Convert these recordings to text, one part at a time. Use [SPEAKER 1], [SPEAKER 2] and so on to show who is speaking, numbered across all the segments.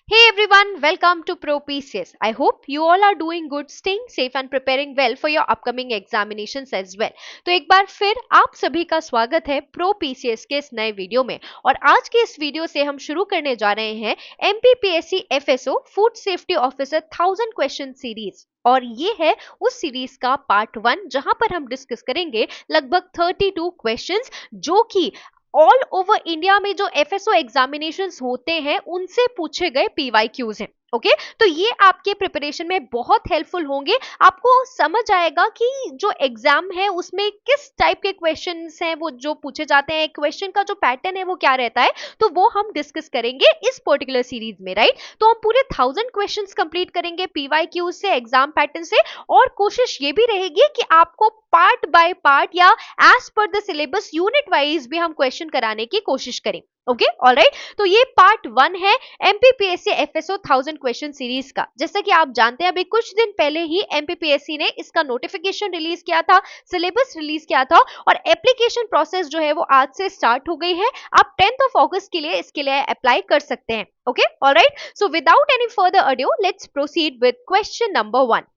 [SPEAKER 1] Hey everyone, welcome to Pro PCS. I hope you all are doing good, staying safe and preparing well for your upcoming examinations as well. तो एक बार फिर आप सभी का स्वागत है प्रो पीसीएस के इस नए वीडियो में और आज के इस वीडियो से हम शुरू करने जा रहे हैं MPPSC FSO food safety officer 1000 question series और ये है उस सीरीज का पार्ट 1 जहां पर हम डिस्कस करेंगे लगभग 32 क्वेश्चंस जो कि ऑल ओवर इंडिया में जो एफएसओ एग्जामिनेशंस होते हैं उनसे पूछे गए पीवाईक्यूज हैं। ओके तो ये आपके प्रिपरेशन में बहुत हेल्पफुल होंगे। आपको समझ आएगा कि जो एग्जाम है उसमें किस टाइप के क्वेश्चंस हैं वो जो पूछे जाते हैं, क्वेश्चन का जो पैटर्न है वो क्या रहता है, तो वो हम डिस्कस करेंगे इस पर्टिकुलर सीरीज में, राइट। तो हम पूरे 1000 क्वेश्चंस कंप्लीट करेंगे पीवाईक्यूज से, एग्जाम पैटर्न से, और कोशिश ये भी रहेगी कि आपको पार्ट बाय पार्ट या as per the syllabus unit wise भी हम क्वेश्चन कराने की कोशिश करें। ओके ऑलराइट, तो ये पार्ट 1 है एमपीपीएससी एफएसओ 1000 क्वेश्चन सीरीज का। जैसा कि आप जानते हैं अभी कुछ दिन पहले ही एमपीपीएससी ने इसका नोटिफिकेशन रिलीज किया था, सिलेबस रिलीज किया था और एप्लीकेशन प्रोसेस जो है वो आज से स्टार्ट हो गई है। आप 10 अगस्त के लिए इसके लिए अप्लाई कर सकते हैं। Okay alright, so without any further adieu let's proceed with question number 1।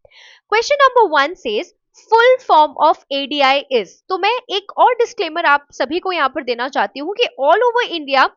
[SPEAKER 1] Question number 1 says full form of ADI is. तो मैं एक और डिस्क्लेमर आप सभी को यहां पर देना चाहती हूँ कि ऑल ओवर इंडिया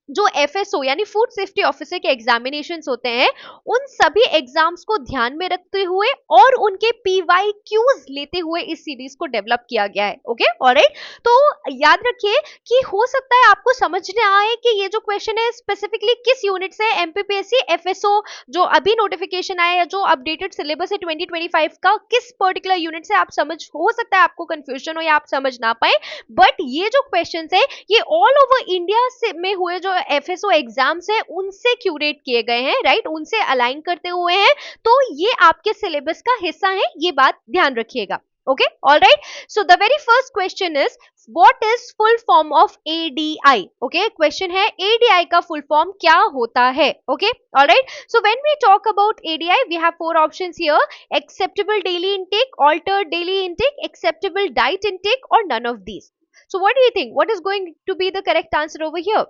[SPEAKER 1] जो एफएसओ यानी फूड सेफ्टी ऑफिसर के एग्जामिनेशंस होते हैं उन सभी एग्जाम्स को ध्यान में रखते हुए और उनके पीवाईक्यूज लेते हुए इस सीरीज को डेवलप किया गया है। ओके ऑलराइट, तो याद रखिए कि हो सकता है आपको समझ में आए कि ये जो क्वेश्चन है स्पेसिफिकली किस यूनिट से एमपीपीएससी एफएसओ जो अभी नोटिफिकेशन आया या जो अपडेटेड सिलेबस है 2025 का किस पर्टिकुलर यूनिट से, आप समझ हो सकता है आपको कंफ्यूजन हो या आप समझ ना पाए, बट ये जो क्वेश्चन है ये ऑल ओवर इंडिया से में हुए जो एफएसओ एग्जाम्स है उनसे क्यूरेट किए गए हैं, राइट, उनसे अलाइन करते हुए हैं। तो ये आपके सिलेबस का हिस्सा है, ये बात ध्यान रखिएगा। Okay alright, so the very first question is what is full form of ADI. Okay question है एडीआई का फुल फॉर्म क्या होता है। Okay alright, so when we talk about ADI we have four options here: acceptable daily intake, altered daily intake, acceptable diet intake, or none of these. So what do you think? What is going to be the correct answer over here?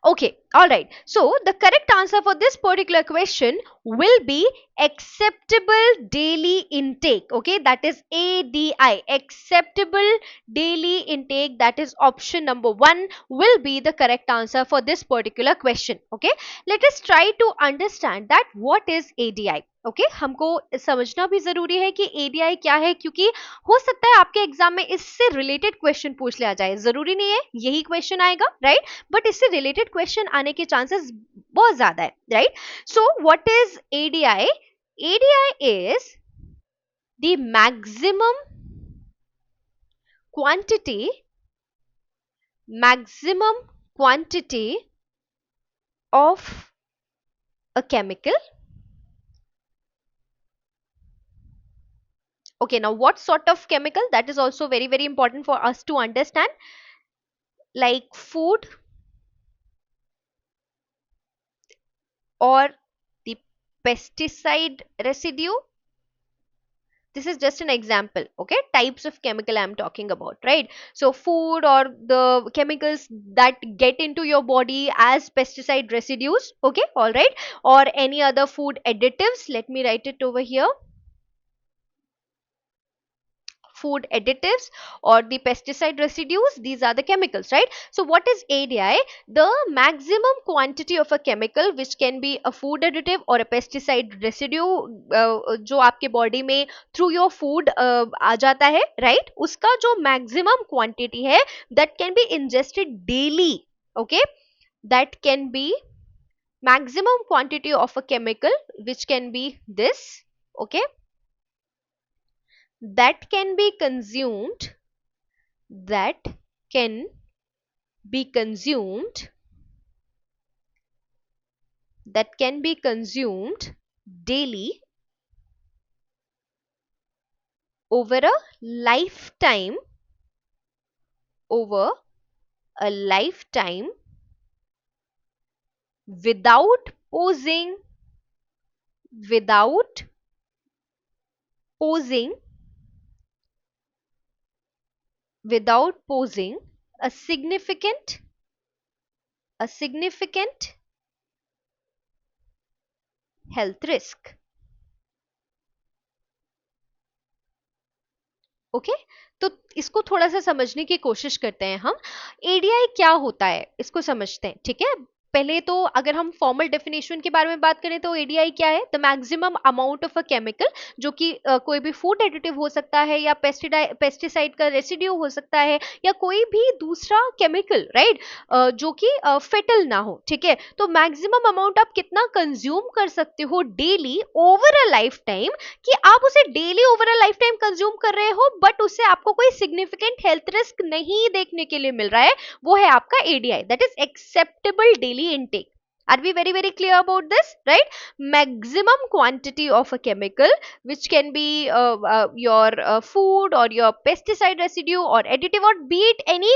[SPEAKER 1] Okay, all right. So the correct answer for this particular question will be acceptable daily intake. Okay, that is ADI. Acceptable daily intake. That is option number 1 will be the correct answer for this particular question. Okay, let us try to understand that what is ADI. Okay हमको समझना भी जरूरी है कि ADI क्या है, क्योंकि हो सकता है आपके एग्जाम में इससे रिलेटेड क्वेश्चन पूछ लिया जाए। जरूरी नहीं है यही क्वेश्चन आएगा, राइट, बट इससे रिलेटेड क्वेश्चन आने के चांसेस बहुत ज्यादा है, right. So what is ADI? ADI is the maximum quantity maximum quantity of a chemical. Okay, now what sort of chemical? That is also very important for us to understand, like food or the pesticide residue. This is just an example. Okay, types of chemical I'm talking about, right? So food or the chemicals that get into your body as pesticide residues. Okay, all right, or any other food additives. Let me write it over here: food additives or the pesticide residues. These are the chemicals, right? So what is ADI? The maximum quantity of a chemical which can be a food additive or a pesticide residue जो आपके body में through your food आ जाता है, right, उसका जो maximum quantity है that can be ingested daily. Okay, that can be maximum quantity of a chemical which can be this, okay, that can be consumed, that can be consumed, that can be consumed daily over a lifetime, over a lifetime, without posing, without posing, without posing a significant a significant health risk. Okay तो इसको थोड़ा सा समझने की कोशिश करते हैं हम। एडीआई क्या होता है इसको समझते हैं, ठीक है। पहले तो अगर हम फॉर्मल डेफिनेशन के बारे में बात करें तो एडीआई क्या है, the maximum amount of a chemical, जो कि कोई भी फूड एडिटिव हो सकता है या पेस्टिसाइड का रेसिड्यू हो सकता है या कोई भी दूसरा केमिकल, राइट, जो कि फेटल ना हो, ठीक है। तो मैक्सिमम अमाउंट आप कितना कंज्यूम कर सकते हो daily over a life time, कि आप उसे daily over a life time consume कर रहे हो बट उससे आपको कोई सिग्निफिकेंट हेल्थ रिस्क नहीं देखने के लिए मिल रहा है, वो है आपका ADI, that is acceptable daily intake. Are we very very clear about this, right? Maximum quantity of a chemical which can be your food or your pesticide residue or additive or be it any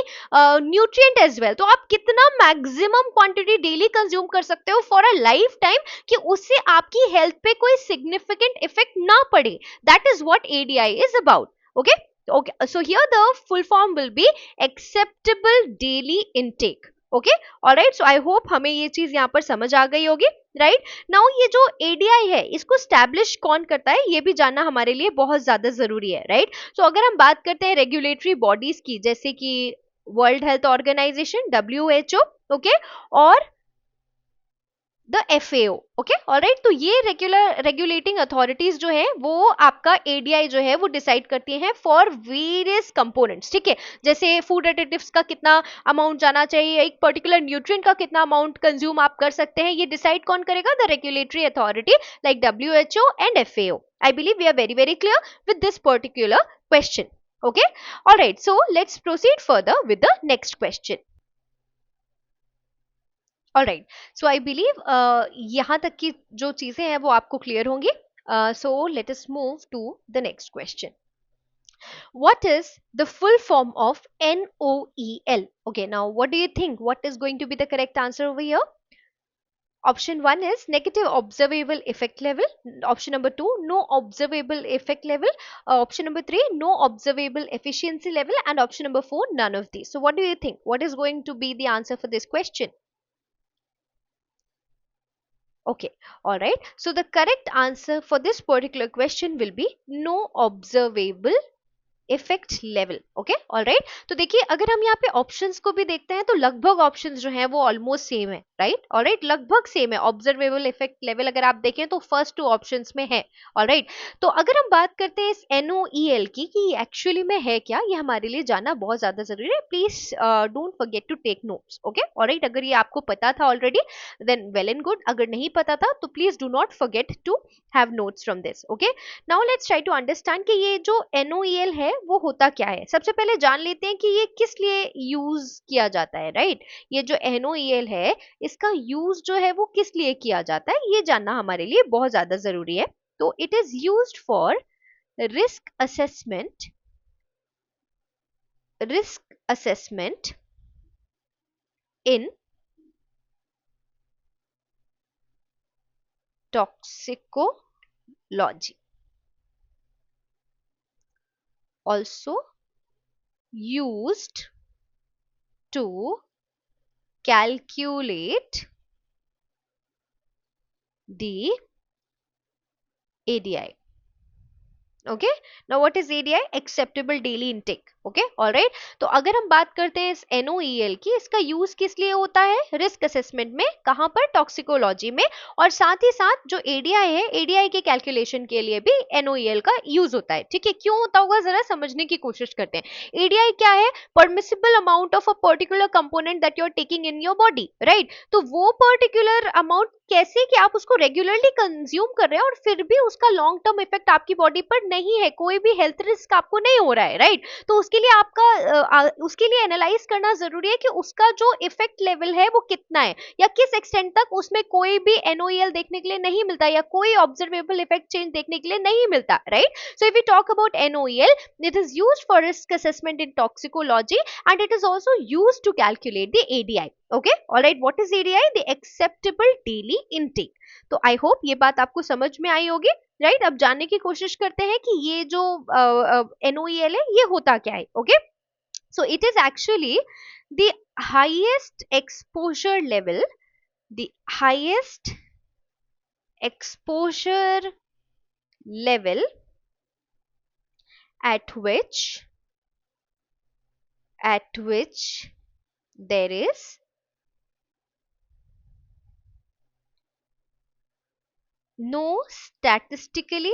[SPEAKER 1] nutrient as well, तो आप कितना maximum quantity daily consume कर सकते हो for a lifetime कि उससे आपकी health पे कोई सिग्निफिकेंट इफेक्ट ना पड़े, that is what ADI is about. Okay okay, so here the full form will be acceptable daily intake. Okay alright, so I hope हमें ये चीज यहाँ पर समझ आ गई होगी, राइट। नाउ ये जो एडीआई है इसको स्टैब्लिश कौन करता है ये भी जानना हमारे लिए बहुत ज्यादा जरूरी है, राइट। सो अगर हम बात करते हैं रेगुलेटरी बॉडीज की, जैसे कि world health organisation WHO, okay, और द FAO, ओके ऑलराइट, तो ये रेगुलेटिंग अथॉरिटीज जो है वो आपका एडीआई जो है वो डिसाइड करती हैं फॉर वेरियस कंपोनेंट्स, ठीक है। जैसे फूड एडिटिव्स का कितना अमाउंट जाना चाहिए, एक पर्टिकुलर न्यूट्रिएंट का कितना अमाउंट कंज्यूम आप कर सकते हैं, ये डिसाइड कौन करेगा, the regulatory authority like WHO and FAO। I believe we are very very clear with this particular question. Okay alright, so let's proceed further with the next question. All right, so I believe यहाँ तक की जो चीजें हैं वो आपको clear होंगी। So let us move to the next question. What is the full form of NOEL? Okay, now what do you think? What is going to be the correct answer over here? Option 1 is negative observable effect level. Option number 2, no observable effect level. Option number 3, no observable efficiency level. And option number 4, none of these. So what do you think? What is going to be the answer for this question? Okay, all right. So the correct answer for this particular question will be no observable effect level. Okay alright, तो देखिए अगर हम यहाँ पे options को भी देखते हैं तो लगभग ऑप्शंस जो हैं वो ऑलमोस्ट सेम है, राइट ऑलराइट, लगभग सेम है। ऑब्जर्वेबल इफेक्ट लेवल अगर आप देखें तो फर्स्ट 2 ऑप्शंस में है, ऑलराइट। तो अगर हम बात करते हैं इस NOEL की कि एक्चुअली में है क्या, ये हमारे लिए जानना बहुत ज्यादा जरूरी है। Please don't forget to take notes. Okay alright, अगर ये आपको पता था already then well and good, अगर नहीं पता था तो please do not forget to have notes from this. Okay now let's try to understand कि ये जो NOEL है वो होता क्या है। सबसे पहले जान लेते हैं कि ये किस लिए यूज किया जाता है, राइट। ये जो NOEL है इसका यूज जो है वो किस लिए किया जाता है ये जानना हमारे लिए बहुत ज्यादा जरूरी है। तो it is used for risk assessment in toxicology, also used to calculate the ADI. Okay now what is ADI, acceptable daily intake. Okay alright, तो अगर हम बात करते हैं इस NOEL की, इसका यूज किस लिए होता है, रिस्क असेसमेंट में, कहां पर, टॉक्सिकोलॉजी में, और साथ ही साथ जो एडीआई है एडीआई के कैलकुलेशन के लिए भी NOEL का यूज होता है, ठीक है। क्यों होता होगा जरा समझने की कोशिश करते हैं। एडीआई क्या है, permissible amount of a particular component that you are taking in your body, right. तो वो पर्टिकुलर अमाउंट कैसे कि आप उसको रेगुलरली कंज्यूम कर रहे हैं और फिर भी उसका लॉन्ग टर्म इफेक्ट आपकी बॉडी पर नहीं है, कोई भी हेल्थ रिस्क आपको नहीं हो रहा है, राइट। तो उसके लिए आपका उसके लिए एनालाइज करना जरूरी है कि उसका जो इफेक्ट लेवल है वो कितना है या किस एक्सटेंट तक उसमें कोई भी NOEL देखने के लिए नहीं मिलता या कोई ऑब्जर्वेबल इफेक्ट चेंज देखने के लिए नहीं मिलता, right. So if we talk about NOEL, it is used for risk assessment in toxicology and it is also used to calculate the ADI. Okay alright, what is ADI, the acceptable daily intake. तो आई hope ये बात आपको समझ में आई होगी, right. अब जानने की कोशिश करते हैं कि ये जो NOEL है ये होता क्या है। Okay so it is actually the highest exposure level, the highest exposure level at which there is no statistically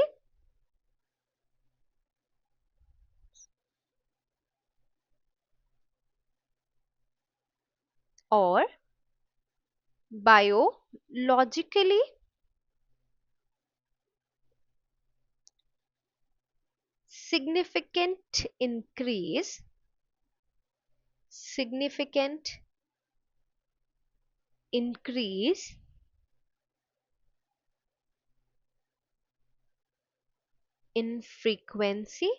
[SPEAKER 1] or biologically significant increase in frequency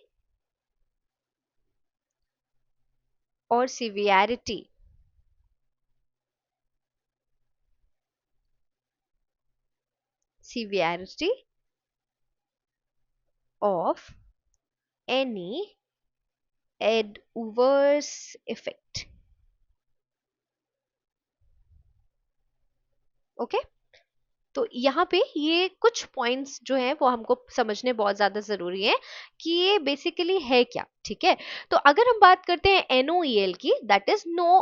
[SPEAKER 1] or severity of any adverse effect. Okay तो यहाँ पे ये कुछ points जो हैं वो हमको समझने बहुत ज्यादा जरूरी है कि ये बेसिकली है क्या, ठीक है। तो अगर हम बात करते हैं NOEL की, that is no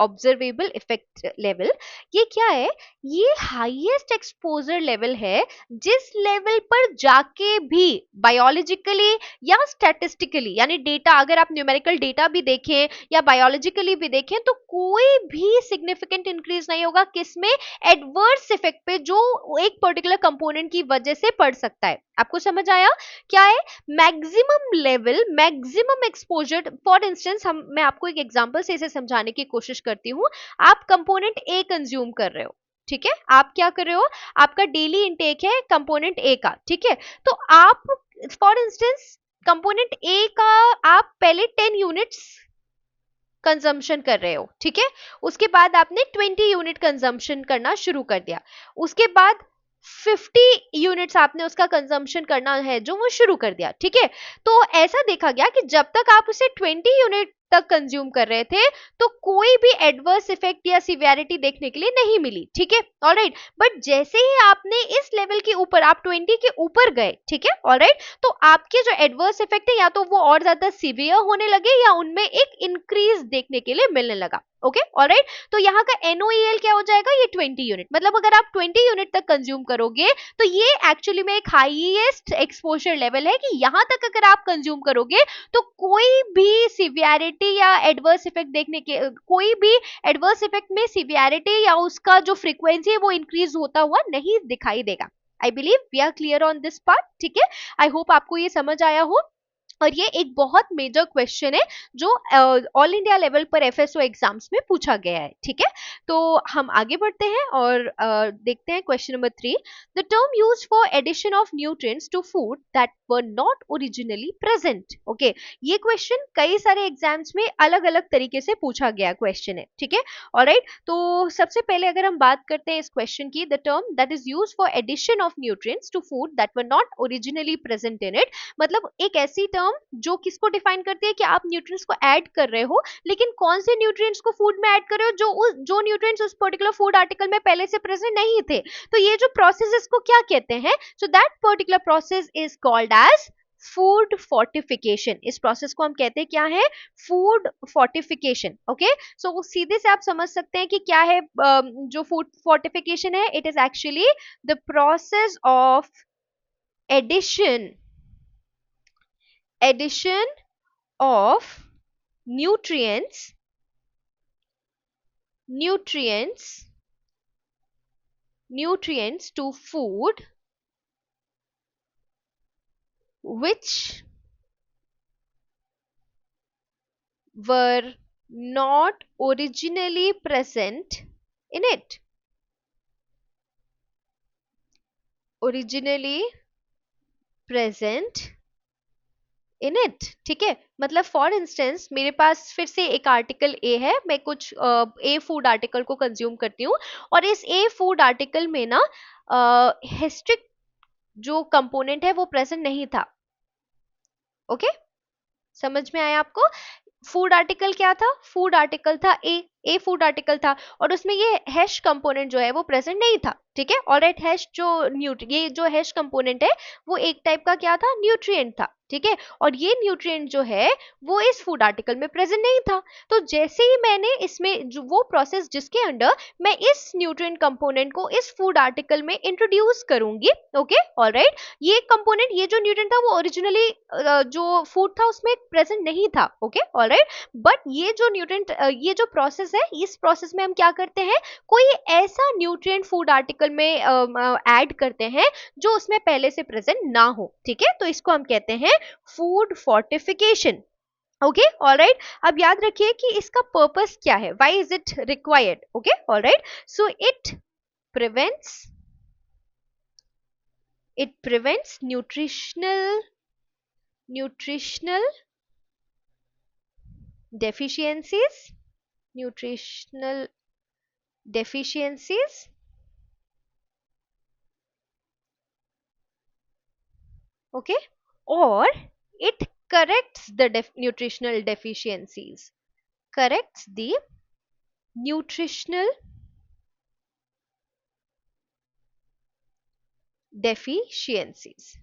[SPEAKER 1] observable effect level, ये क्या है? ये हाईएस्ट एक्सपोजर लेवल है जिस लेवल पर जाके भी बायोलॉजिकली या स्टैटिस्टिकली, यानी डेटा, अगर आप न्यूमेरिकल डेटा भी देखें या बायोलॉजिकली भी देखें, तो कोई भी सिग्निफिकेंट इंक्रीज नहीं होगा किसमें? एडवर्स इफेक्ट पे, जो एक पर्टिकुलर कंपोनेंट की वजह से पड़ सकता है। आपको समझ आया क्या है maximum level, maximum exposure? For instance मैं आपको एक एग्जांपल से इसे समझाने की कोशिश करती हूँ। आप कंपोनेंट ए कंज्यूम कर रहे हो, ठीक है, आप क्या कर रहे हो, आपका डेली इंटेक है कंपोनेंट ए का, ठीक है। तो आप फॉर इंस्टेंस कंपोनेंट ए का आप पहले 10 यूनिट्स कंजम्पशन कर रहे हो, ठीक है। उसके बाद आपने 20 यूनिट कंजम्पशन करना शुरू कर दिया, उसके बाद 50 यूनिट्स आपने उसका कंजम्पशन करना है जो वो शुरू कर दिया, ठीक है। तो ऐसा देखा गया कि जब तक आप उसे 20 यूनिट तक कंज्यूम कर रहे थे तो कोई भी एडवर्स इफेक्ट या सिवियरिटी देखने के लिए नहीं मिली, ठीक है, ऑलराइट। बट जैसे ही आपने इस लेवल के ऊपर, आप 20 के ऊपर गए, ठीक है, ऑलराइट, तो आपके जो एडवर्स इफेक्ट है या तो वो और ज्यादा सीवियर होने लगे या उनमें एक इंक्रीज देखने के लिए मिलने लगा। Okay, alright. तो यहाँ का NOEL क्या हो जाएगा? ये 20 यूनिट, मतलब अगर आप 20 यूनिट तक कंज्यूम करोगे तो ये एक्चुअली में एक हाईएस्ट एक्सपोजर लेवल है कि यहाँ तक अगर आप कंज्यूम करोगे तो कोई भी सिवियरिटी या एडवर्स इफेक्ट देखने के, कोई भी एडवर्स इफेक्ट में सिवियरिटी या उसका जो फ्रीक्वेंसी है वो इंक्रीज होता हुआ नहीं दिखाई देगा। I believe we are clear on this part, ठीक है। आई होप आपको ये समझ आया हो। और ये एक बहुत मेजर क्वेश्चन है जो ऑल इंडिया लेवल पर FSO एग्जाम्स में पूछा गया है, ठीक है। तो हम आगे बढ़ते हैं और देखते हैं question number 3। The term used for addition of nutrients to food that were not originally present. Okay, ये क्वेश्चन कई सारे एग्जाम्स में अलग अलग तरीके से पूछा गया क्वेश्चन है, ठीक है, ऑलराइट। तो सबसे पहले अगर हम बात करते हैं इस क्वेश्चन की, the term that is used for addition of nutrients to food that were not originally present in it, मतलब एक ऐसी टर्म जो किसको डिफाइन करती है कि आप न्यूट्रिएंट्स को ऐड कर रहे हो, लेकिन कौन से न्यूट्रिएंट्स को फूड में ऐड कर रहे हो जो न्यूट्रिएंट्स उस पर्टिकुलर फूड आर्टिकल में पहले से प्रेजेंट नहीं थे। तो ये जो प्रोसेस, इसको क्या कहते हैं? So that particular process is called as food fortification. इस प्रोसेस को हम कहते हैं क्या है? Food fortification. ओके, सो सीधे से आप समझ सकते हैं कि क्या है जो फूड फोर्टिफिकेशन है। It is actually the process of addition of nutrients to food which were not originally present in it. Originally present in it, ठीक है। मतलब फॉर इंस्टेंस मेरे पास फिर से एक आर्टिकल ए है, मैं कुछ ए फूड आर्टिकल को कंज्यूम करती हूँ और इस ए फूड आर्टिकल में ना हिस्ट्रिक जो कंपोनेंट है वो प्रेजेंट नहीं था। ओके, समझ में आया आपको? फूड आर्टिकल क्या था, फूड आर्टिकल था ए फूड आर्टिकल था, और उसमें ये हैश कंपोनेंट जो है वो प्रेजेंट नहीं था, ठीक है। ऑलराइट, हैश जो ये जो हैश कंपोनेंट है वो एक टाइप का क्या था, न्यूट्रिएंट था, ठीक है। और ये न्यूट्रिएंट जो है वो इस फूड आर्टिकल में प्रेजेंट नहीं था। तो जैसे ही मैंने इसमें जो वो प्रोसेस जिसके अंडर मैं इस न्यूट्रिएंट कंपोनेंट को इस फूड आर्टिकल में इंट्रोड्यूस करूंगी, ओके ऑलराइट, ये कंपोनेंट, ये जो न्यूट्रिएंट था वो ओरिजिनली जो फूड था उसमें प्रेजेंट नहीं था, ओके ऑलराइट। बट ये जो न्यूट्रिएंट, ये जो प्रोसेस है, इस प्रोसेस में हम क्या करते हैं, कोई ऐसा न्यूट्रिएंट फूड आर्टिकल में ऐड करते हैं जो उसमें पहले से प्रेजेंट ना हो, ठीक है। तो इसको हम कहते हैं फूड फोर्टिफिकेशन, ओके ऑलराइट। अब याद रखिए कि इसका पर्पस क्या है, why is it required, okay alright. So prevents it prevents nutritional deficiencies nutritional deficiencies, okay, or it corrects the nutritional deficiencies, corrects the nutritional deficiencies।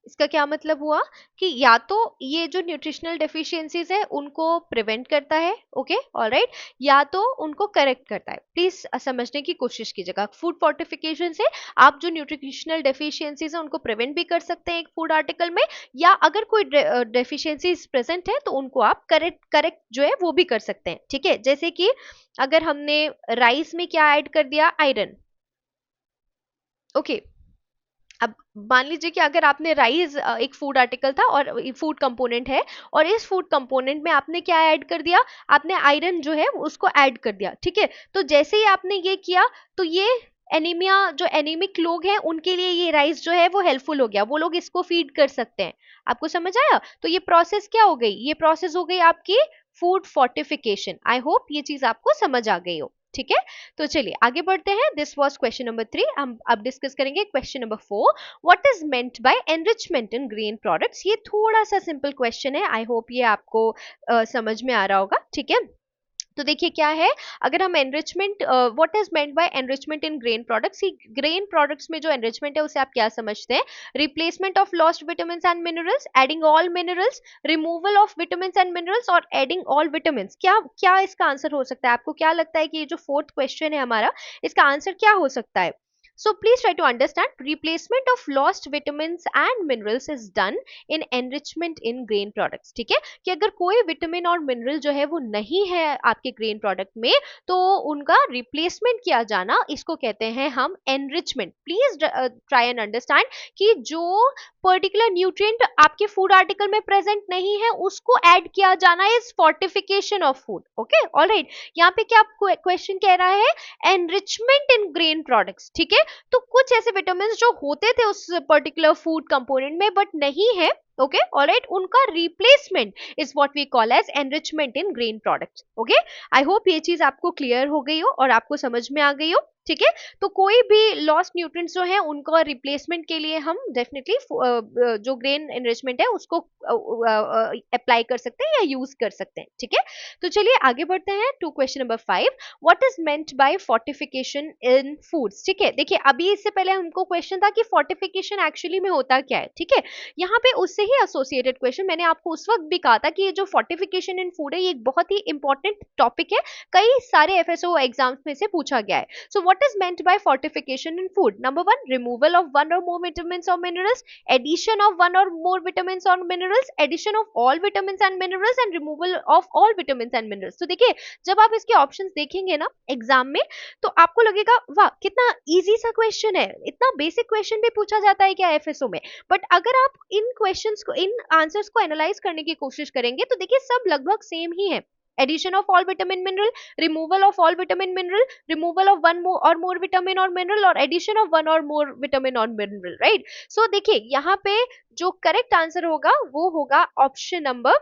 [SPEAKER 1] इसका क्या मतलब हुआ कि या तो ये जो न्यूट्रिशनल डेफिशिएंसीज है उनको प्रिवेंट करता है, ओके ऑलराइट, या तो उनको करेक्ट करता है। प्लीज समझने की कोशिश कीजिएगा, फूड फोर्टिफिकेशन से आप जो न्यूट्रिशनल डेफिशिएंसीज है उनको प्रिवेंट भी कर सकते हैं एक फूड आर्टिकल में, या अगर कोई डेफिशिएंसीज प्रेजेंट है तो उनको आप करेक्ट करेक्ट जो है वो भी कर सकते हैं, ठीक है। जैसे कि अगर हमने राइस में क्या ऐड कर दिया, आयरन, ओके। अब मान लीजिए कि अगर आपने राइस एक फूड आर्टिकल था और फूड कंपोनेंट है, और इस फूड कंपोनेंट में आपने क्या ऐड कर दिया, आपने आयरन जो है उसको ऐड कर दिया, ठीक है। तो जैसे ही आपने ये किया तो ये एनीमिया, जो एनीमिक लोग हैं उनके लिए ये राइस जो है वो हेल्पफुल हो गया, वो लोग इसको फीड कर सकते हैं। आपको समझ आया? तो ये प्रोसेस क्या हो गई, ये प्रोसेस हो गई आपकी फूड फोर्टिफिकेशन। आई होप ये चीज आपको समझ आ गई हो, ठीक है। तो चलिए आगे बढ़ते हैं, दिस वाज क्वेश्चन नंबर 3। हम अब डिस्कस करेंगे question number 4, what is meant bye enrichment in grain products. ये थोड़ा सा सिंपल क्वेश्चन है, आई होप ये आपको समझ में आ रहा होगा, ठीक है। तो देखिए क्या है, अगर हम enrichment, what is meant bye enrichment in grain products, grain products में जो एनरिचमेंट है उसे आप क्या समझते हैं, replacement of lost vitamin and minerals, adding all minerals, removal of vitamin and minerals, और एडिंग ऑल विटामिन। क्या क्या इसका आंसर हो सकता है, आपको क्या लगता है कि ये जो फोर्थ क्वेश्चन है हमारा, इसका आंसर क्या हो सकता है? So please try to understand, replacement of lost vitamins and minerals is done in enrichment in grain products, ठीक है। कि अगर कोई विटामिन और मिनरल जो है वो नहीं है आपके ग्रेन प्रोडक्ट में, तो उनका रिप्लेसमेंट किया जाना, इसको कहते हैं हम enrichment. Please try and understand कि जो पर्टिकुलर न्यूट्रिएंट आपके फूड आर्टिकल में प्रेजेंट नहीं है उसको ऐड किया जाना is fortification of food, okay alright. यहाँ पे क्या क्वेश्चन कह रहा है, एनरिचमेंट इन ग्रेन प्रोडक्ट्स, ठीक है। तो कुछ ऐसे विटामिन जो होते थे उस पर्टिकुलर फूड कंपोनेंट में बट नहीं है, ओके ऑलराइट, उनका replacement is what we call as enrichment in grain products, okay. I hope ये चीज आपको क्लियर हो गई हो और आपको समझ में आ गई हो, ठीक है। तो कोई भी लॉस्ट न्यूट्रिएंट्स जो है उनको रिप्लेसमेंट के लिए हम डेफिनेटली जो ग्रेन एनरिचमेंट है उसको अप्लाई कर सकते हैं या यूज कर सकते हैं, ठीक है। तो चलिए आगे बढ़ते हैं to question number 5, what is meant by fortification in foods, ठीक है। देखिए अभी इससे पहले हमको क्वेश्चन था कि फोर्टिफिकेशन एक्चुअली में होता क्या है, ठीक है। यहाँ पे उससे ही एसोसिएटेड क्वेश्चन, मैंने आपको उस वक्त भी कहा था कि ये जो फोर्टिफिकेशन इन फूड है ये एक बहुत ही इंपॉर्टेंट टॉपिक है, कई सारे एफएसओ एग्जाम्स में से पूछा गया है। So what is meant by fortification in food, number 1, removal of one or more vitamins or minerals, addition of one or more vitamins or minerals, addition of all vitamins and minerals, and removal of all vitamins and minerals. तो देखिए जब आप इसके options देखेंगे ना exam में, तो आपको लगेगा वाह कितना इजी सा क्वेश्चन है, इतना बेसिक क्वेश्चन भी पूछा जाता है क्या एफएसओ में। बट अगर आप इन क्वेश्चंस को, इन आंसर्स को एनालाइज करने की कोशिश करेंगे तो देखिए सब लगभग सेम ही है, addition of all vitamin mineral, removal of all vitamin mineral, removal of one or more vitamin or mineral, और addition of one or more vitamin or mineral, right. So देखिए यहाँ पे जो करेक्ट आंसर होगा वो होगा option number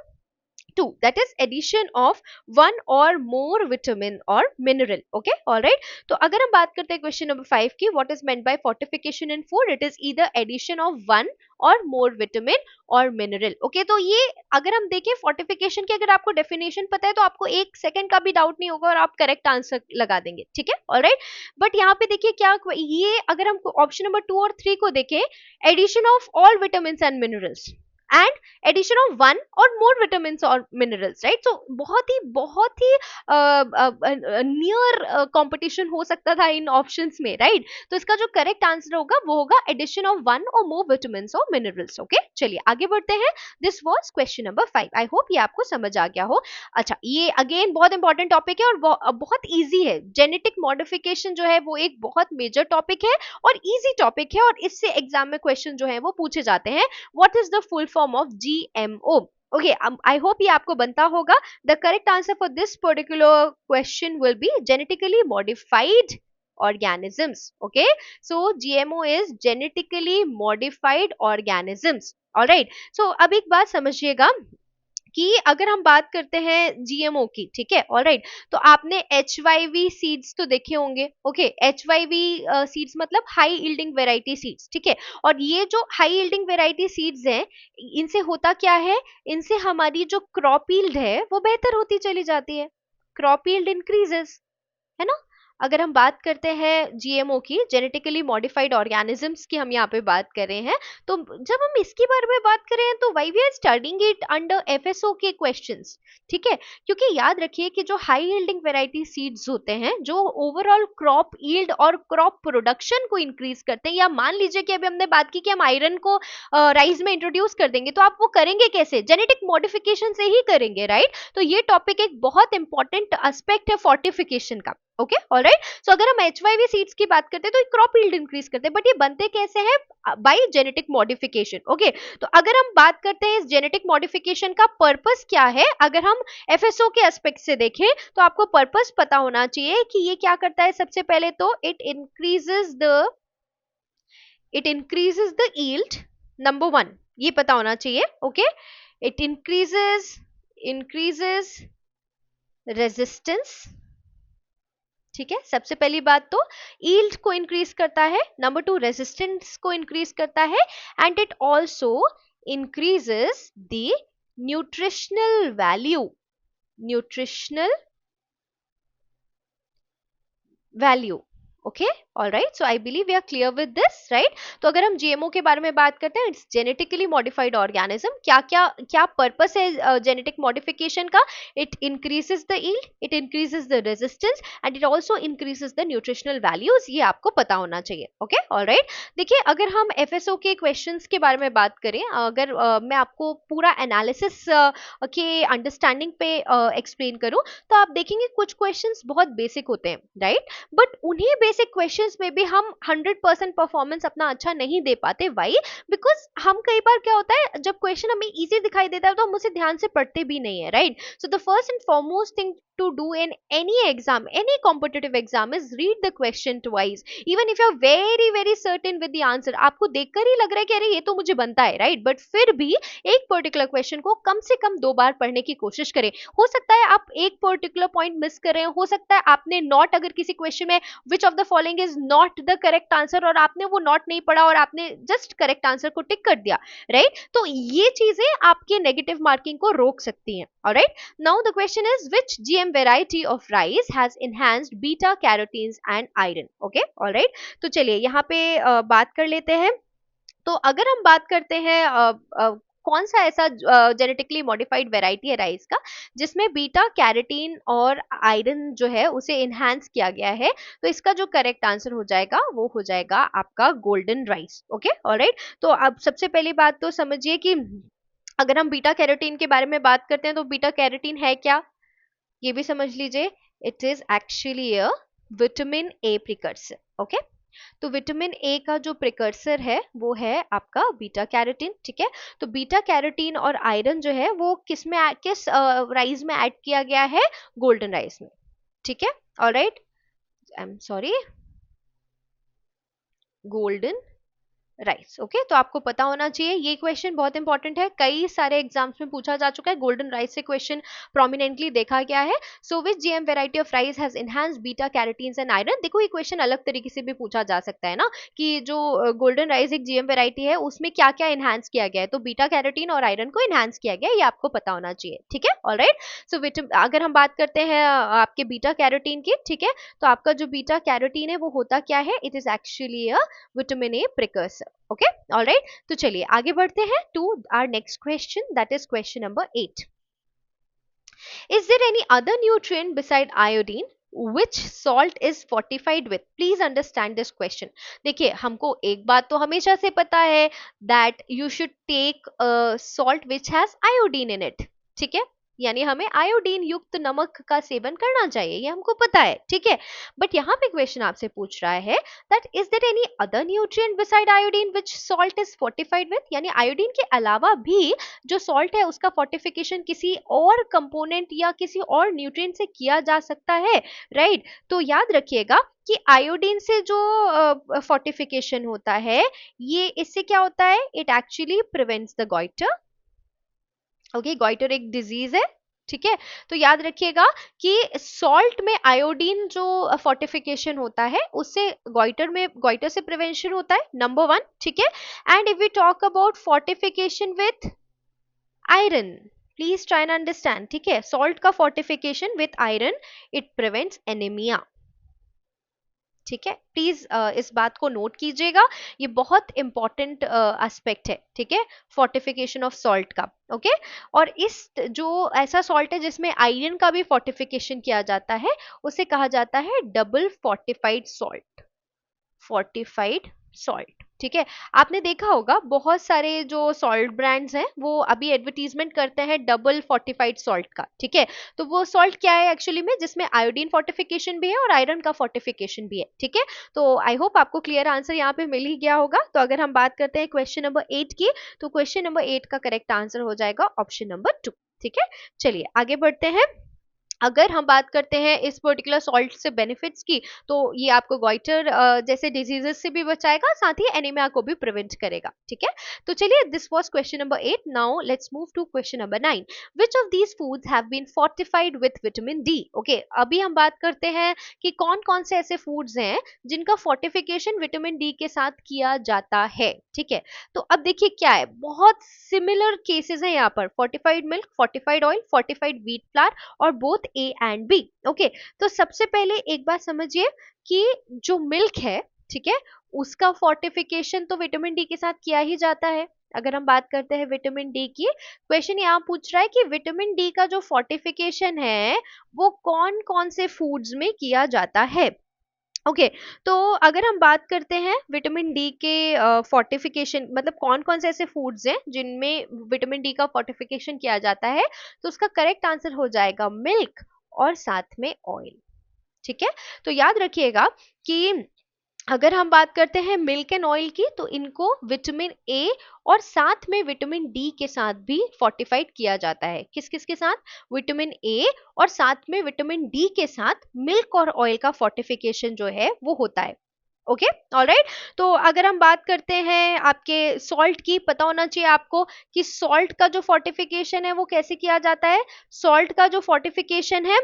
[SPEAKER 1] two, that is addition of one or more vitamin or mineral. Okay, alright. तो अगर हम बात करते हैं क्वेश्चन नंबर 5 की, what is meant by fortification in food, it is either addition of one or more vitamin or mineral. Okay, तो ये अगर हम देखें फोर्टिफिकेशन की, अगर आपको डेफिनेशन पता है तो आपको एक सेकंड का भी डाउट नहीं होगा और आप करेक्ट आंसर लगा देंगे. ठीक है, ऑलराइट. बट यहाँ पे देखिए क्या ये, अगर हम ऑप्शन नंबर 2 और 3 को देखें, addition of all vitamin and minerals and addition of one or more vitamin or minerals, right. तो बहुत ही नियर कंपटीशन हो सकता था इन ऑप्शंस में, राइट. तो इसका जो करेक्ट आंसर होगा वो होगा addition of one or more vitamin or minerals. Okay, चलिए आगे बढ़ते हैं. This was question number 5. I hope ये आपको समझ आ गया हो. अच्छा, ये अगेन बहुत इंपॉर्टेंट टॉपिक है और बहुत इजी है. जेनेटिक मॉडिफिकेशन जो है वो एक बहुत मेजर टॉपिक है और इजी टॉपिक है, और इससे एग्जाम में क्वेश्चन जो है वो पूछे जाते हैं. What is the full form of GMO? Okay, I hope ये आपको बनता होगा. The correct answer for this particular question will be genetically modified organisms. Okay, so GMO is genetically modified organisms. All right. So अब एक बात समझिएगा कि अगर हम बात करते हैं जीएमओ की, ठीक है, ऑलराइट, तो आपने HYV सीड्स तो देखे होंगे. ओके, HYV सीड्स मतलब हाई यील्डिंग वेराइटी सीड्स. ठीक है, और ये जो हाई यील्डिंग वेराइटी सीड्स हैं, इनसे होता क्या है, इनसे हमारी जो क्रॉप यील्ड है वो बेहतर होती चली जाती है. क्रॉप यील्ड इंक्रीजेस, है ना. अगर हम बात करते हैं जीएमओ की, जेनेटिकली मॉडिफाइड ऑर्गेनिजम्स की हम यहाँ पे बात कर रहे हैं, तो जब हम इसके बारे में बात कर रहे हैं तो why we are studying it under FSO के क्वेश्चंस. ठीक है, क्योंकि याद रखिए कि जो हाई यील्डिंग वेराइटी सीड्स होते हैं, जो ओवरऑल क्रॉप यील्ड और क्रॉप प्रोडक्शन को इंक्रीज करते हैं, या मान लीजिए कि अभी हमने बात की कि हम आयरन को राइस में इंट्रोड्यूस कर देंगे, तो आप वो करेंगे कैसे, जेनेटिक मॉडिफिकेशन से ही करेंगे, राइट. तो ये टॉपिक एक बहुत इंपॉर्टेंट एस्पेक्ट है फोर्टिफिकेशन का. Okay, alright. सो अगर हम HYV सीड्स की बात करते हैं तो क्रॉप यील्ड इंक्रीज करते हैं, बट ये बनते कैसे हैं, बाय जेनेटिक मॉडिफिकेशन. ओके, तो अगर हम बात करते हैं इस जेनेटिक मॉडिफिकेशन का पर्पस क्या है, अगर हम FSO के एस्पेक्ट से देखें तो आपको पर्पस पता होना चाहिए कि ये क्या करता है. सबसे पहले तो it increases the yield, number 1 ये पता होना चाहिए. Okay, it increases resistance. ठीक है, सबसे पहली बात तो यील्ड को इंक्रीज करता है, नंबर 2 रेजिस्टेंस को इंक्रीज करता है, and it also increases the nutritional value. Okay, alright. So I believe we are clear with this, right. तो अगर हम जीएमओ के बारे में बात करते हैं, इट्स जेनेटिकली मॉडिफाइड ऑर्गेनिज्म. क्या पर्पस है जेनेटिक मॉडिफिकेशन का, it increases the yield, it increases the resistance, and it also increases the nutritional values. ये आपको पता होना चाहिए. Okay, alright. देखिए, अगर हम एफएसओ के क्वेश्चंस के बारे में बात करें, अगर मैं आपको पूरा एनालिसिस के अंडरस्टैंडिंग पे एक्सप्लेन करूं, तो आप देखेंगे कुछ क्वेश्चंस बहुत बेसिक होते हैं, राइट. बट उन्हीं बेसिक क्वेश्चंस में भी हम 100% परफॉर्मेंस अपना अच्छा नहीं दे पाते. वाई? बिकॉज हम कई बार क्या होता है, जब क्वेश्चन हमें इजी दिखाई देता है तो हम उसे ध्यान से पढ़ते भी नहीं है, right. So the first and foremost thing to do in any competitive exam is read the question twice, even if you are very certain with the answer. आपको देखकर ही लग रहा है कि अरे ये तो मुझे बनता है, राइट. बट फिर भी एक पर्टिकुलर क्वेश्चन को कम से कम 2 बार पढ़ने की कोशिश करें. हो सकता है आप एक पर्टिकुलर पॉइंट मिस कर रहे हो सकता है आपने नॉट, अगर किसी क्वेश्चन में which of the following is not the correct answer, और आपने वो नॉट नहीं पढ़ा और आपने जस्ट करेक्ट आंसर को टिक कर दिया, राइट. तो ये चीजें आपके नेगेटिव मार्किंग को रोक सकती हैं. Alright. Now the question is, which GM variety of rice has enhanced beta carotenes and iron? Okay, all right. तो चलिए यहाँ पे बात कर लेते हैं. तो अगर हम बात करते हैं कौन सा ऐसा जेनेटिकली मॉडिफाइड वेराइटी है राइस का जिसमें बीटा कैरोटीन और आयरन जो है उसे इनहेंस किया गया है, तो इसका जो करेक्ट आंसर हो जाएगा वो हो जाएगा आपका गोल्डन राइस. Okay, alright. तो अब सबसे पहली बात तो समझिए कि अगर हम बीटा कैरोटीन के बारे में बात करते हैं तो बीटा कैरोटीन है क्या, ये भी समझ लीजिए. It is actually a vitamin A precursor. Okay, तो विटामिन ए का जो प्रिकर्सर है वो है आपका बीटा कैरोटीन. ठीक है, तो बीटा कैरोटीन और आयरन जो है वो किस राइस में ऐड किया गया है, गोल्डन राइस में. ठीक है, alright. I am sorry, golden rice. Okay, तो आपको पता होना चाहिए, ये क्वेश्चन बहुत इंपॉर्टेंट है, कई सारे एग्जाम्स में पूछा जा चुका है, गोल्डन राइस से क्वेश्चन प्रोमिनेंटली देखा गया है। So which GM variety of rice has enhanced beta carotenes and iron. देखो ये क्वेश्चन अलग तरीके से भी पूछा जा सकता है ना, कि जो गोल्डन राइस एक जीएम वेराइटी है उसमें क्या क्या एनहांस किया गया है, तो बीटा कैरोटीन और आयरन को एनहांस किया गया है, ये आपको पता होना चाहिए। ठीक है, ऑलराइट। सो अगर हम बात करते हैं आपके बीटा कैरोटीन की, ठीक है, तो आपका जो बीटा कैरोटीन है वो होता क्या है, it is actually a vitamin A precursor. Okay, alright. तो चलिए आगे बढ़ते हैं to our next question, that is question number 8। Is there any other nutrient beside iodine which salt is fortified with? Please understand this question. देखिए हमको एक बात तो हमेशा से पता है that you should take a salt which has iodine in it. ठीक है, यानी हमें आयोडीन युक्त नमक का सेवन करना चाहिए, ये हमको पता है। ठीक है, बट यहाँ पे क्वेश्चन आपसे पूछ रहा है that is there any other nutrient beside iodine which salt is fortified with, यानी आयोडीन के अलावा भी जो सॉल्ट है उसका फोर्टिफिकेशन किसी और कंपोनेंट या किसी और न्यूट्रिएंट से किया जा सकता है, राइट? तो याद रखिएगा कि आयोडीन से जो फोर्टिफिकेशन होता है, ये इससे क्या होता है, it actually prevents the goitre. Okay, goitre एक डिजीज है। ठीक है, तो याद रखिएगा कि सॉल्ट में आयोडीन जो फोर्टिफिकेशन होता है उससे गॉइटर से प्रिवेंशन होता है, नंबर वन। ठीक है, and if we talk about fortification with iron, please try and understand. ठीक है, सॉल्ट का fortification with iron, it prevents anaemia. ठीक है, प्लीज इस बात को नोट कीजिएगा, ये बहुत इंपॉर्टेंट एस्पेक्ट है। ठीक है, फोर्टिफिकेशन ऑफ सॉल्ट का। ओके, और इस जो ऐसा सॉल्ट है जिसमें आयरन का भी फोर्टिफिकेशन किया जाता है, उसे कहा जाता है double fortified salt. Fortified salt. ठीक है, आपने देखा होगा बहुत सारे जो सॉल्ट ब्रांड्स हैं वो अभी एडवर्टीजमेंट करते हैं डबल फोर्टिफाइड सॉल्ट का। ठीक है, तो वो सॉल्ट क्या है एक्चुअली में, जिसमें आयोडीन फोर्टिफिकेशन भी है और आयरन का फोर्टिफिकेशन भी है। ठीक है, तो आई होप आपको क्लियर आंसर यहाँ पे मिल ही गया होगा। तो अगर हम बात करते हैं क्वेश्चन नंबर 8 की, तो क्वेश्चन नंबर 8 का करेक्ट आंसर हो जाएगा ऑप्शन नंबर 2। ठीक है, चलिए आगे बढ़ते हैं। अगर हम बात करते हैं इस पर्टिकुलर सॉल्ट से बेनिफिट्स की, तो ये आपको गॉइटर जैसे डिजीजेस से भी बचाएगा, साथ ही एनीमिया को भी प्रिवेंट करेगा। ठीक है, तो चलिए this was question number 8। Now let's move to question number 9। Which of these foods have been fortified with vitamin D? Okay, अभी हम बात करते हैं कि कौन कौन से ऐसे फूड्स हैं जिनका फोर्टिफिकेशन विटामिन डी के साथ किया जाता है। ठीक है, तो अब देखिए क्या है, बहुत सिमिलर केसेस हैं यहाँ पर, fortified milk, fortified oil, fortified wheat flour और both A and B. Okay, तो सबसे पहले एक बात समझिए कि जो मिल्क है, ठीक है, उसका फोर्टिफिकेशन तो विटामिन डी के साथ किया ही जाता है। अगर हम बात करते हैं विटामिन डी की, क्वेश्चन यहाँ पूछ रहा है कि विटामिन डी का जो फोर्टिफिकेशन है वो कौन कौन से फूड्स में किया जाता है। ओके, तो अगर हम बात करते हैं विटामिन डी के फोर्टिफिकेशन, मतलब कौन कौन से ऐसे फूड्स हैं जिनमें विटामिन डी का फोर्टिफिकेशन किया जाता है, तो उसका करेक्ट आंसर हो जाएगा मिल्क और साथ में ऑयल। ठीक है, तो याद रखिएगा कि अगर हम बात करते हैं मिल्क एंड ऑयल की, तो इनको विटामिन ए और साथ में विटामिन डी के साथ भी फोर्टिफाइड किया जाता है। किस किस के साथ? विटामिन ए और साथ में विटामिन डी के साथ मिल्क और ऑयल का फोर्टिफिकेशन जो है वो होता है। Okay, alright. तो अगर हम बात करते हैं आपके सॉल्ट की, पता होना चाहिए आपको कि सॉल्ट का जो फोर्टिफिकेशन है वो कैसे किया जाता है। सॉल्ट का जो फोर्टिफिकेशन है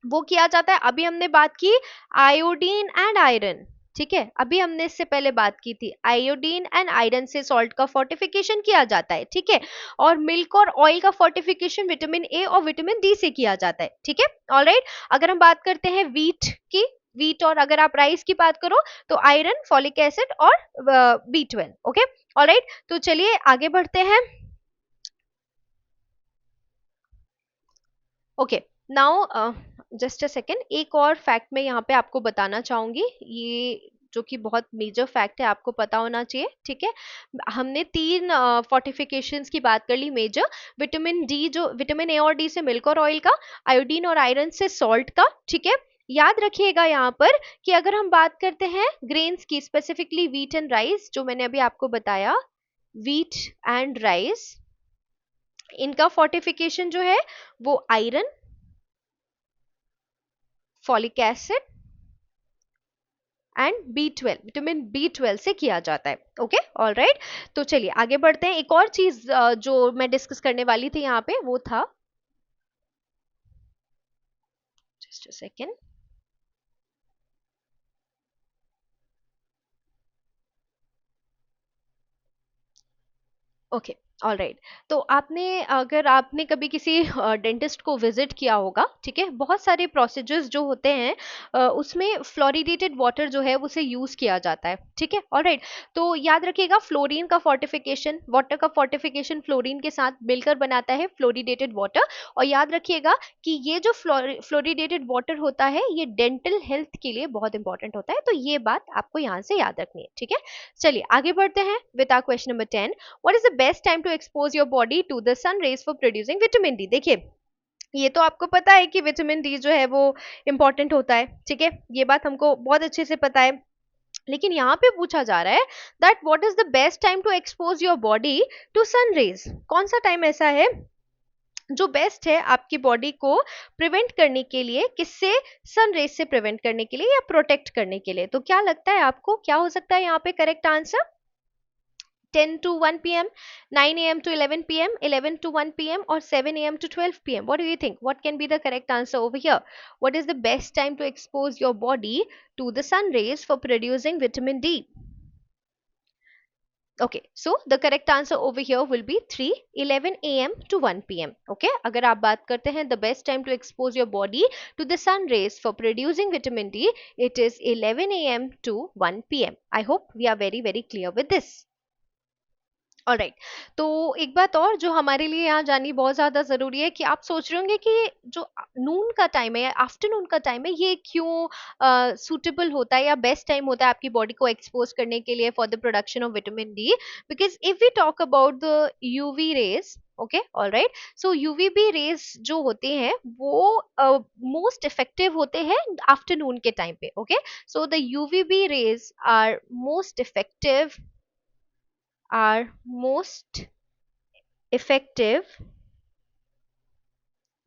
[SPEAKER 1] वो किया जाता है, अभी हमने बात की आयोडीन एंड आयरन। ठीक है, अभी हमने इससे पहले बात की थी आयोडीन एंड आयरन से सॉल्ट का फोर्टिफिकेशन किया जाता है। ठीक है, और मिल्क और ऑयल का फोर्टिफिकेशन विटामिन ए और विटामिन डी से किया जाता है। ठीक है, ऑलराइट। अगर हम बात करते हैं व्हीट की, व्हीट और अगर आप राइस की बात करो तो आयरन, फॉलिक एसिड और B12। Okay, alright. तो चलिए आगे बढ़ते हैं। Okay, now just a second, एक और फैक्ट मैं यहाँ पे आपको बताना चाहूंगी, ये जो कि बहुत मेजर फैक्ट है, आपको पता होना चाहिए। ठीक है, हमने तीन फोर्टिफिकेशंस की बात कर ली मेजर, विटामिन डी, जो विटामिन ए और डी से मिल्क और ऑयल का, आयोडीन और आयरन से सॉल्ट का। ठीक है, याद रखिएगा यहाँ पर कि अगर हम बात करते हैं ग्रेन्स की, स्पेसिफिकली व्हीट एंड राइस, जो मैंने अभी आपको बताया, व्हीट एंड राइस, इनका फोर्टिफिकेशन जो है वो iron, folic acid and B12, vitamin B12 से किया जाता है। Okay, all right. तो चलिए आगे बढ़ते हैं। एक और चीज जो मैं डिस्कस करने वाली थी यहाँ पे वो था, just a second. Okay, all right. तो अगर आपने कभी किसी डेंटिस्ट को विजिट किया होगा, ठीक है, बहुत सारे प्रोसीजर्स जो होते हैं उसमें फ्लोरिडेटेड वाटर जो है उसे यूज किया जाता है, ठीक है, ऑल राइट। तो याद रखिएगा, फ्लोरीन का फोर्टिफिकेशन, वाटर का फोर्टिफिकेशन फ्लोरीन के साथ मिलकर बनाता है फ्लोरिडेटेड वाटर। और याद रखिएगा कि ये जो फ्लोरिडेटेड वाटर होता है ये डेंटल हेल्थ के लिए बहुत इंपॉर्टेंट होता है, तो ये बात आपको यहाँ से याद रखनी है, ठीक है। चलिए आगे बढ़ते हैं with our question number 10। What is the best time to expose your body to the sun rays for producing vitamin D? देखिए, ये तो आपको पता है कि विटामिन डी जो है वो इंपॉर्टेंट होता है, ठीक है, ये बात हमको बहुत अच्छे से पता है। लेकिन यहाँ पे पूछा जा रहा है that what is the best time to expose your body to sun rays. कौन सा टाइम ऐसा है जो बेस्ट है आपकी बॉडी को प्रिवेंट करने के लिए, किससे? सन रेज से प्रिवेंट करने के लिए या प्रोटेक्ट करने के लिए। तो क्या लगता है आपको, क्या हो सकता है यहाँ पे correct answer? 10 to 1 p.m., 9 a.m. to 11 p.m., 11 to 1 p.m., or 7 a.m. to 12 p.m. What do you think? What can be the correct answer over here? What is the best time to expose your body to the sun rays for producing vitamin D? Okay, so the correct answer over here will be 11 a.m. to 1 p.m. Okay, अगर आप बात करते हैं the best time to expose your body to the sun rays for producing vitamin D, it is 11 a.m. to 1 p.m. I hope we are very clear with this. Alright, तो एक बात और जो हमारे लिए यहाँ जाननी बहुत ज़्यादा ज़रूरी है कि आप सोच रहे होंगे कि जो नून का टाइम है या आफ्टरनून का टाइम है ये क्यों सूटेबल होता है या बेस्ट टाइम होता है आपकी बॉडी को एक्सपोज करने के लिए for the production of vitamin D. Because if we talk about the UV rays, okay, all right, so UVB rays जो होते हैं वो मोस्ट इफेक्टिव होते हैं आफ्टरनून के टाइम पे। Okay, so the UVB rays are most effective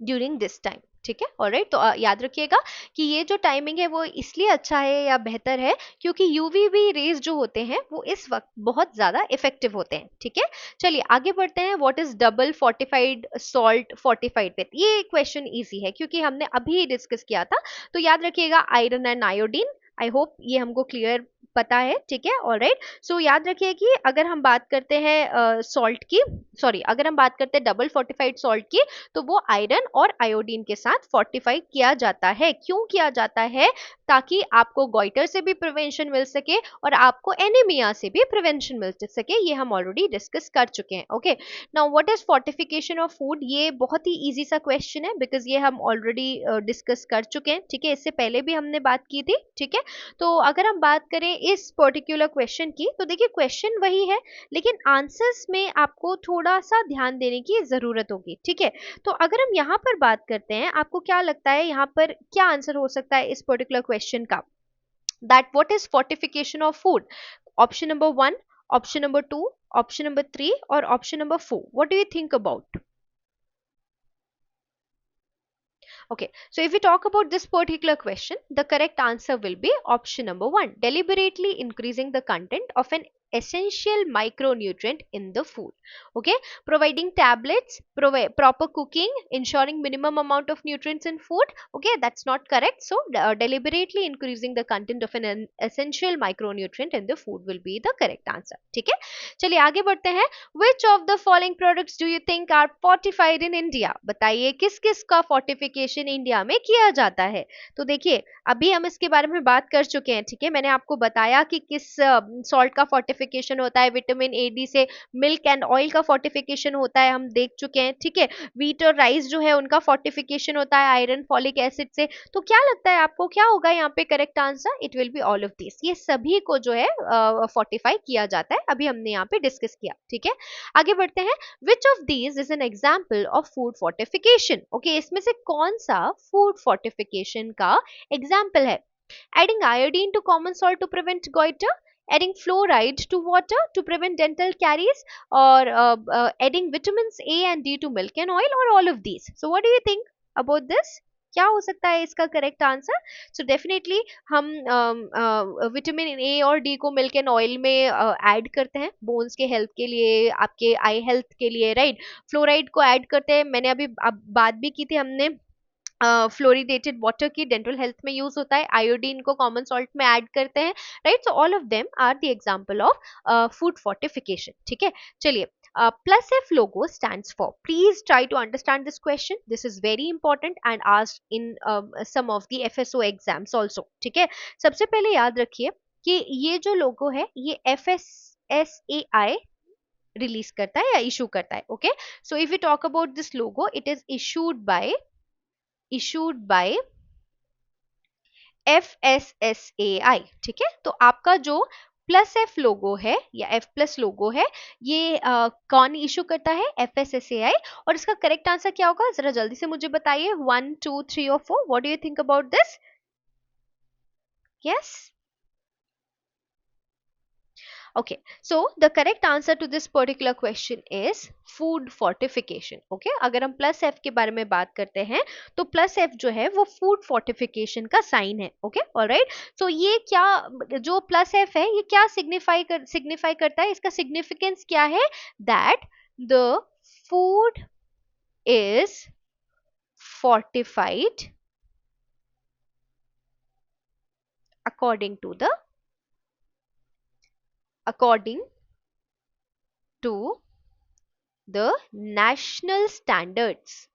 [SPEAKER 1] during this time, ठीक है, ऑलराइट। तो याद रखिएगा कि ये जो टाइमिंग है वो इसलिए अच्छा है या बेहतर है क्योंकि यूवीबी रेज जो होते हैं वो इस वक्त बहुत ज्यादा इफेक्टिव होते हैं, ठीक है। चलिए आगे बढ़ते हैं। What is double fortified salt fortified with? ये क्वेश्चन इजी है क्योंकि हमने अभी डिस्कस किया था। तो याद रखिएगा iron and iodine. I hope ये हमको क्लियर पता है, ठीक है, ऑलराइट। सो याद रखिए कि अगर हम बात करते हैं सॉल्ट की, सॉरी, अगर हम बात करते हैं डबल फोर्टिफाइड सॉल्ट की, तो वो आयरन और आयोडीन के साथ फोर्टिफाई किया जाता है। क्यों किया जाता है? ताकि आपको गॉइटर से भी प्रिवेंशन मिल सके और आपको एनीमिया से भी प्रिवेंशन मिल सके। ये हम ऑलरेडी डिस्कस कर चुके हैं। Okay, now what is fortification of food? ये बहुत ही इजी सा क्वेश्चन है बिकॉज ये हम ऑलरेडी डिस्कस कर चुके हैं, ठीक है, इससे पहले भी हमने बात की थी, ठीक है। तो अगर हम बात करें इस पर्टिकुलर क्वेश्चन की, तो देखिए क्वेश्चन वही है लेकिन आंसर्स में आपको थोड़ा सा ध्यान देने की जरूरत होगी, ठीक है। तो अगर हम यहाँ पर बात करते हैं, आपको क्या लगता है यहाँ पर क्या आंसर हो सकता है इस पर्टिकुलर क्वेश्चन का? That what is fortification of food? Option number 1, option number 2, option number 3 और option number 4। What do you think about? Okay, so if we talk about this particular question, the correct answer will be option number 1, deliberately increasing the content of an essential micronutrient in the food. Okay, providing tablets, proper cooking, ensuring minimum amount of nutrients in food. Okay, that's not correct. So deliberately increasing the content of an essential micronutrient in the food will be the correct answer. ठीक है, चलिए आगे बढ़ते हैं। Which of the following products do you think are fortified in India? बताइए किस किस का fortification इंडिया में किया जाता है। तो देखिए अभी हम इसके बारे में बात कर चुके हैं, ठीक है, मैंने आपको बताया कि किस सॉल्ट का फोर्टिफिकेशन होता है, विटामिन ए डी से मिल्क एंड ऑयल का फोर्टिफिकेशन होता है, हम देख चुके हैं, ठीक है। व्हीट और राइस जो है उनका फोर्टिफिकेशन होता है आयरन फॉलिक एसिड से। तो क्या लगता है आपको क्या होगा यहाँ पे correct answer? It will be all of this. ये सभी को जो है फोर्टिफाई किया जाता है, अभी हमने यहाँ पे डिस्कस किया, ठीक है। आगे बढ़ते हैं। Which of these is an example of food fortification? Okay, इसमें से कौन सा फूड फोर्टिफिकेशन का एग्जाम्पल है? Adding iodine to common salt to prevent goiter, adding fluoride to water to prevent dental caries, or adding vitamins A and D to milk and oil, or all of these. So what do you think about this? क्या हो सकता है इसका correct answer? So definitely हम vitamin A और D को milk and oil में add करते हैं बोन्स के हेल्थ के लिए, आपके आई हेल्थ के लिए, राइट। फ्लोराइड को ऐड करते हैं, मैंने अभी अब बात भी की थी हमने फ्लोरिडेटेड वाटर की, डेंटल हेल्थ में यूज होता है। आयोडीन को कॉमन सॉल्ट में ऐड करते हैं, right. So all of them are the example of food fortification, ठीक है। चलिए, plus F logo stands for, please try to understand this question, this is very important and asked in some of the FSO exams also, ठीक है। सबसे पहले याद रखिए कि ये जो लोगो है ये FSSAI रिलीज करता है या इशू करता है, okay. So if you talk about this logo, it is issued by FSSAI, ठीक है। तो आपका जो प्लस एफ लोगो है या एफ प्लस लोगो है, ये कौन इशू करता है? FSSAI। और इसका करेक्ट आंसर क्या होगा, जरा जल्दी से मुझे बताइए, 1 2 3 और 4, what do you think about this? Yes, okay, so the correct answer to this particular question is food fortification, okay। अगर हम प्लस एफ के बारे में बात करते हैं तो प्लस एफ जो है वो फूड फोर्टिफिकेशन का साइन है, ओके, ऑलराइट। सो ये क्या, जो प्लस एफ है ये क्या सिग्निफाई करता है, इसका सिग्निफिकेंस क्या है? That the food is fortified according to the national standards।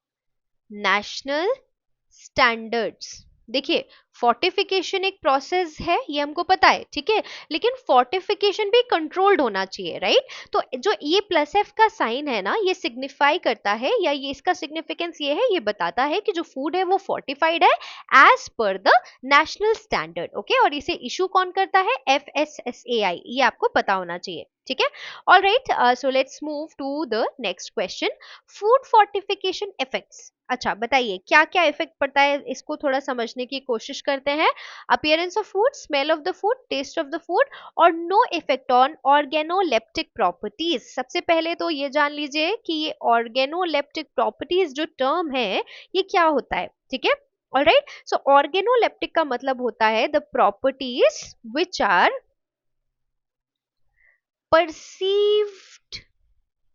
[SPEAKER 1] देखिए, फोर्टिफिकेशन एक प्रोसेस है, ये हमको पता है, ठीक है, लेकिन फोर्टिफिकेशन भी कंट्रोल्ड होना चाहिए, राइट। तो जो ये प्लस एफ का साइन है ना, ये सिग्निफाई करता है, या ये इसका सिग्निफिकेंस ये है, ये बताता है कि जो फूड है वो फोर्टिफाइड है as per the national standard, okay. और इसे इशू कौन करता है? FSSAI, ये आपको पता होना चाहिए, ठीक है। All right, so let's move to the next question, food fortification effects. अच्छा बताइए, क्या क्या इफेक्ट पड़ता है, इसको थोड़ा समझने की कोशिश करते हैं। Appearance of food, smell of the food, taste of the food, और no effect on organoleptic properties. सबसे पहले तो ये जान लीजिए कि ये ऑर्गेनोलेप्टिक प्रॉपर्टीज जो टर्म है ये क्या होता है, ठीक है। ऑलराइट, सो ऑर्गेनोलेप्टिक का मतलब होता है the properties which are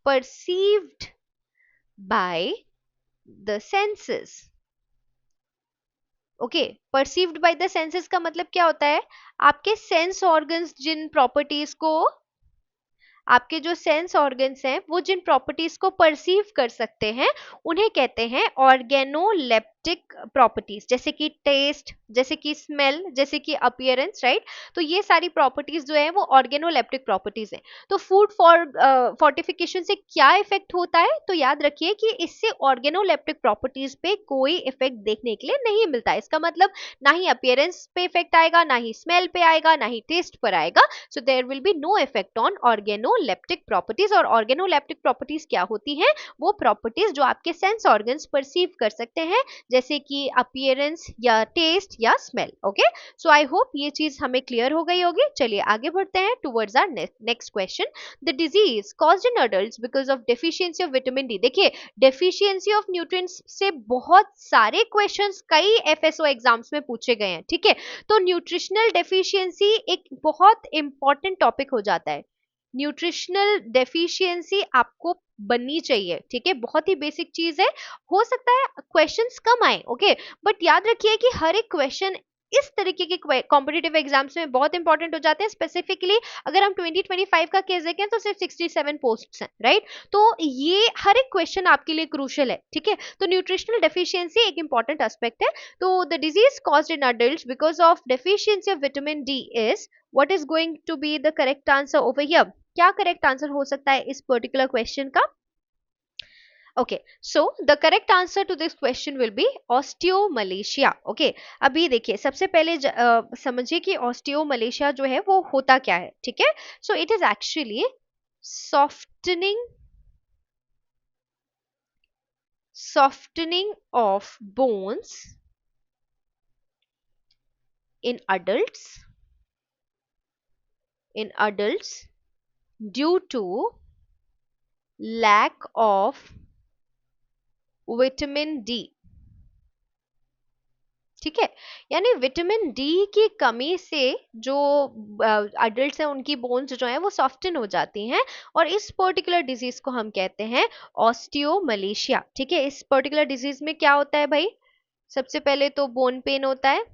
[SPEAKER 1] perceived by the senses, ओके। परसीव्ड बाय द सेंसेस का मतलब क्या होता है? आपके सेंस ऑर्गन्स जिन प्रॉपर्टीज को, आपके जो सेंस ऑर्गन्स हैं वो जिन प्रॉपर्टीज को परसीव कर सकते हैं उन्हें कहते हैं ऑर्गेनोलेप्टिक प्रॉपर्टीज, जैसे कि टेस्ट, जैसे कि स्मेल, जैसे कि अपीयरेंस, राइट। तो ये सारी प्रॉपर्टीज जो है वो ऑर्गेनोलेप्टिक प्रॉपर्टीज हैं। तो फूड फोर्टिफिकेशन से क्या इफेक्ट होता है? तो याद रखिए कि इससे ऑर्गेनोलेप्टिक प्रॉपर्टीज पे कोई इफेक्ट देखने के लिए नहीं मिलता है। इसका मतलब ना ही अपीयरेंस पे इफेक्ट आएगा, ना ही स्मेल पे आएगा, ना ही टेस्ट पर आएगा। So there will be no effect on organoleptic properties. और ऑर्गेनोलेप्टिक प्रॉपर्टीज क्या होती हैं? वो प्रॉपर्टीज जो आपके सेंस ऑर्गन्स परसीव कर सकते हैं, जैसे कि अपीयरेंस या टेस्ट या smell, okay. So I hope ये चीज हमें क्लियर हो गई होगी। चलिए आगे बढ़ते हैं towards our next question, the disease caused in adults because of deficiency of vitamin D. देखिए, डेफिशिएंसी ऑफ न्यूट्रिएंट्स से बहुत सारे क्वेश्चंस कई एफएसओ एग्जाम्स में पूछे गए हैं, ठीक है। तो न्यूट्रिशनल डेफिशिएंसी एक बहुत इंपॉर्टेंट टॉपिक हो जाता है। न्यूट्रिशनल डेफिशिएंसी आपको बननी चाहिए, ठीक है, बहुत ही बेसिक चीज है। हो सकता है क्वेश्चंस कम आए, ओके, बट याद रखिए कि हर एक क्वेश्चन इस तरीके के कॉम्पिटिटिव एग्जाम्स में बहुत इंपॉर्टेंट हो जाते हैं। स्पेसिफिकली अगर हम 2025 का केस देखें तो सिर्फ 67 पोस्ट्स हैं, राइट। तो ये हर एक क्वेश्चन आपके लिए क्रूशियल है, ठीक है। तो न्यूट्रिशनल डेफिशिएंसी एक इंपॉर्टेंट एस्पेक्ट है। तो the disease caused in adults because of deficiency of vitamin D is, what is going to be the correct answer over here? क्या करेक्ट आंसर हो सकता है इस पर्टिकुलर क्वेश्चन का? Okay, so the correct answer to this question will be osteomalacia, okay. अभी देखिए, सबसे पहले समझिए कि ऑस्टियोमलेशिया जो है वो होता क्या है, ठीक है। So it is actually softening softening of bones in adults due to lack of vitamin D, ठीक है। यानी विटामिन डी की कमी से जो अडल्ट हैं उनकी बोन्स जो है वो सॉफ्टन हो जाती हैं, और इस पर्टिकुलर डिजीज को हम कहते हैं ऑस्टियोमलेशिया। ठीक है, इस पर्टिकुलर डिजीज में क्या होता है भाई? सबसे पहले तो बोन पेन होता है।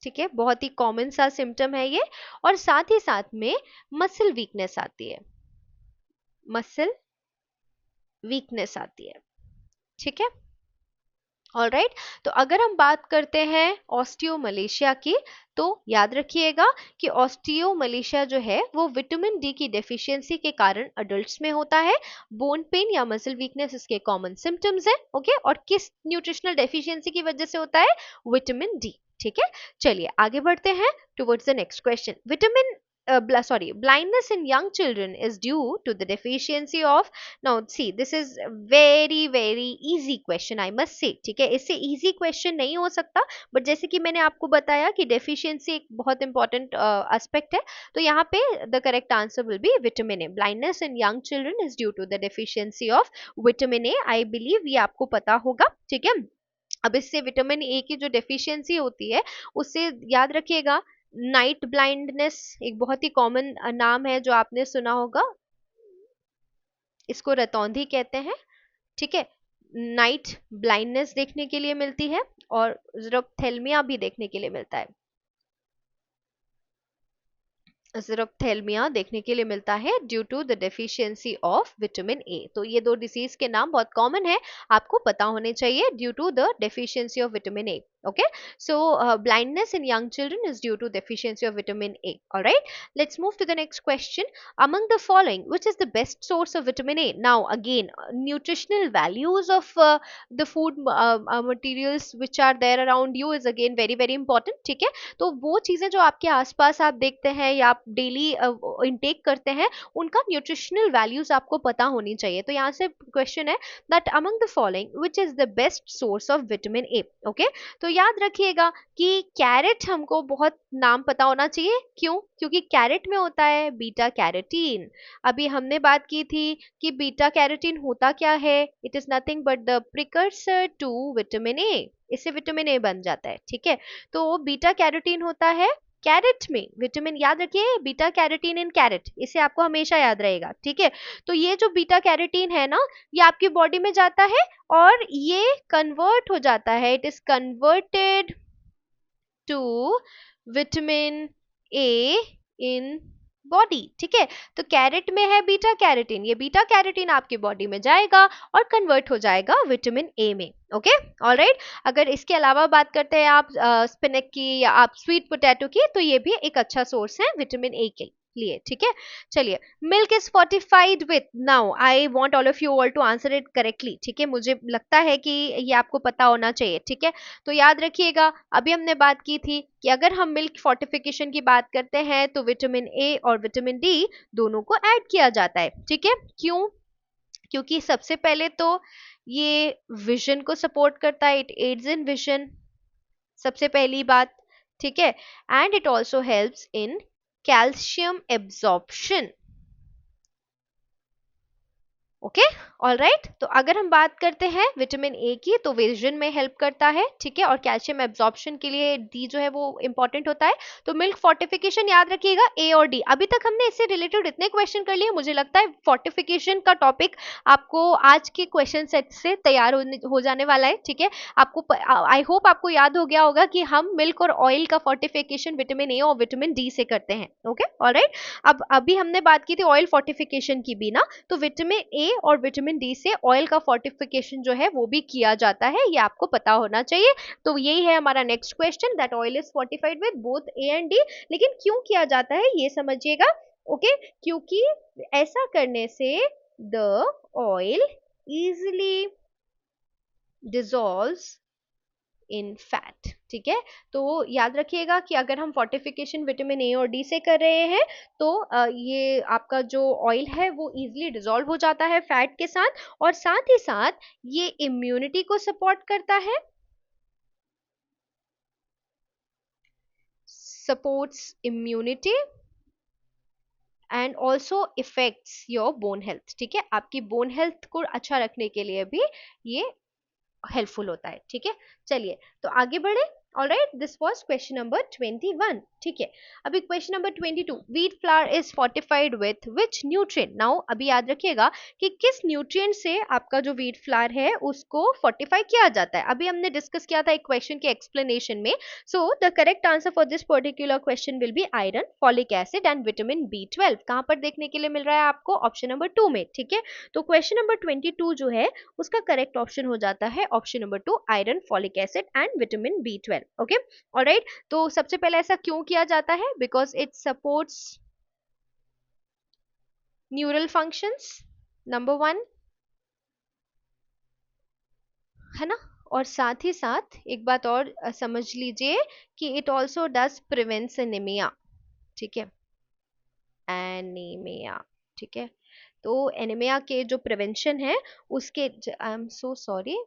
[SPEAKER 1] ठीक है, बहुत ही कॉमन सा सिम्टम है ये। और साथ ही साथ में मसल वीकनेस आती है, मसल वीकनेस आती है। ठीक है, ऑलराइट। तो अगर हम बात करते हैं ऑस्टियोमलेशिया की, तो याद रखिएगा कि ऑस्टियोमलेशिया जो है वो विटामिन डी की डेफिशिएंसी के कारण अडल्ट्स में होता है। बोन पेन या मसल वीकनेस इसके कॉमन सिम्टम्स है। ओके, और किस न्यूट्रिशनल डेफिशिएंसी की वजह से होता है? Vitamin D. ठीक है, चलिए आगे बढ़ते हैं towards the next question. Vitamin blindness in young children is due to the deficiency of, now see this is very easy question I must say। ठीक है, इससे easy question नहीं हो सकता, बट जैसे कि मैंने आपको बताया कि deficiency एक बहुत important aspect है, तो यहाँ पे the correct answer will be vitamin A। blindness in young children is due to the deficiency of vitamin A। I believe ये आपको पता होगा। ठीक है, अब इससे विटामिन ए की जो डेफिशिएंसी होती है उससे याद रखिएगा, नाइट ब्लाइंडनेस एक बहुत ही कॉमन नाम है जो आपने सुना होगा, इसको रतौंधी कहते हैं। ठीक है, नाइट ब्लाइंडनेस देखने के लिए मिलती है, और ज़िरोफ्थेल्मिया भी देखने के लिए मिलता है, ज़िरोफ्थेल्मिया देखने के लिए मिलता है due to the deficiency of vitamin A. तो ये दो डिजीज के नाम बहुत कॉमन है, आपको पता होने चाहिए, due to the deficiency of vitamin A. Okay, so blindness in young children is due to deficiency of vitamin A। All right, let's move to the next question। Among the following, which is the best source of vitamin A? Now again, nutritional values of the food materials which are there around you is again very important। ठीक है, तो वो चीजें जो आपके आसपास आप देखते हैं या आप डेली इनटेक करते हैं, उनका न्यूट्रिशनल वैल्यूज आपको पता होनी चाहिए। तो यहाँ से क्वेश्चन है that among the following which is the best source of vitamin A. Okay, तो याद रखिएगा कि कैरेट हमको बहुत नाम पता होना चाहिए। क्यों? क्योंकि कैरेट में होता है बीटा कैरोटीन। अभी हमने बात की थी कि बीटा कैरोटीन होता क्या है, it is nothing but the precursor to vitamin A. इससे विटामिन ए बन जाता है। ठीक है, तो बीटा कैरोटीन होता है कैरेट में। विटामिन याद रखिए, बीटा कैरोटीन इन कैरेट, इसे आपको हमेशा याद रहेगा। ठीक है, तो ये जो बीटा कैरोटीन है ना, ये आपकी बॉडी में जाता है और ये कन्वर्ट हो जाता है, it is converted to vitamin A in body. ठीक है, तो कैरेट में है बीटा कैरोटीन, ये बीटा कैरोटीन आपकी बॉडी में जाएगा और कन्वर्ट हो जाएगा विटामिन ए में। Okay, alright. अगर इसके अलावा बात करते हैं आप स्पिनक की या आप स्वीट पोटैटो की, तो ये भी एक अच्छा सोर्स है विटामिन ए के लिए। ठीक है, चलिए, milk is fortified with, now I want all of you all to answer it correctly. ठीक है, मुझे लगता है कि ये आपको पता होना चाहिए। ठीक है, तो याद रखिएगा, अभी हमने बात की थी कि अगर हम मिल्क फोर्टिफिकेशन की बात करते हैं तो विटामिन ए और विटामिन डी दोनों को ऐड किया जाता है। ठीक है, क्यों? क्योंकि सबसे पहले तो ये विजन को सपोर्ट करता है, इट एड्स इन विजन, सबसे पहली बात। ठीक है, and it also helps in calcium absorption. Okay, alright. तो अगर हम बात करते हैं विटामिन ए की, तो विजन में हेल्प करता है। ठीक है, और कैल्शियम एब्जॉर्प्शन के लिए डी जो है वो इंपॉर्टेंट होता है। तो मिल्क फोर्टिफिकेशन याद रखिएगा, ए और डी। अभी तक हमने इससे रिलेटेड इतने क्वेश्चन कर लिए, मुझे लगता है फोर्टिफिकेशन का टॉपिक आपको आज के क्वेश्चन सेट से तैयार हो जाने वाला है। ठीक है, आपको आई होप आपको याद हो गया होगा कि हम मिल्क और ऑयल का फोर्टिफिकेशन विटामिन ए और विटामिन डी से करते हैं। Okay, alright. अब अभी हमने बात की थी ऑयल फोर्टिफिकेशन की भी ना, तो विटामिन ए और विटामिन डी से ऑयल का फोर्टिफिकेशन जो है वो भी किया जाता है, ये आपको पता होना चाहिए। तो यही है हमारा next question, that oil is fortified with both A and D. लेकिन क्यों किया जाता है ये समझिएगा। ओके, क्योंकि ऐसा करने से the oil easily dissolves in fat. ठीक है, तो याद रखिएगा कि अगर हम फोर्टिफिकेशन विटामिन ए और डी से कर रहे हैं तो ये आपका जो ऑयल है वो इजीली डिसॉल्व हो जाता है फैट के साथ, और साथ ही साथ ये इम्यूनिटी को सपोर्ट करता है, supports immunity and also effects your bone health. ठीक है, आपकी बोन हेल्थ को अच्छा रखने के लिए भी ये हेल्पफुल होता है। ठीक है, चलिए तो आगे बढ़े। Alright, this was question number 21। ठीक है, अभी question number 22, wheat flour is fortified with which nutrient. Now अभी याद रखिएगा कि किस न्यूट्रिएंट से आपका जो व्हीट फ्लावर है उसको फोर्टिफाई किया जाता है। अभी हमने डिस्कस किया था एक क्वेश्चन के एक्सप्लेनेशन में। सो the correct answer for this particular question will B iron, folic acid and vitamin B12। कहां पर देखने के लिए मिल रहा है आपको? ऑप्शन नंबर 2 में। ठीक है, तो क्वेश्चन नंबर 22 जो है उसका करेक्ट ऑप्शन हो जाता है option number 2, iron, folic acid and vitamin B12। Okay, alright, तो सबसे पहले ऐसा क्यों किया जाता है? Because it supports neural functions, number 1, है ना। और साथ ही साथ एक बात और समझ लीजिए कि it also does prevents anaemia. ठीक है, एनीमिया। ठीक है, तो एनीमिया के जो प्रिवेंशन है उसके, I am so sorry,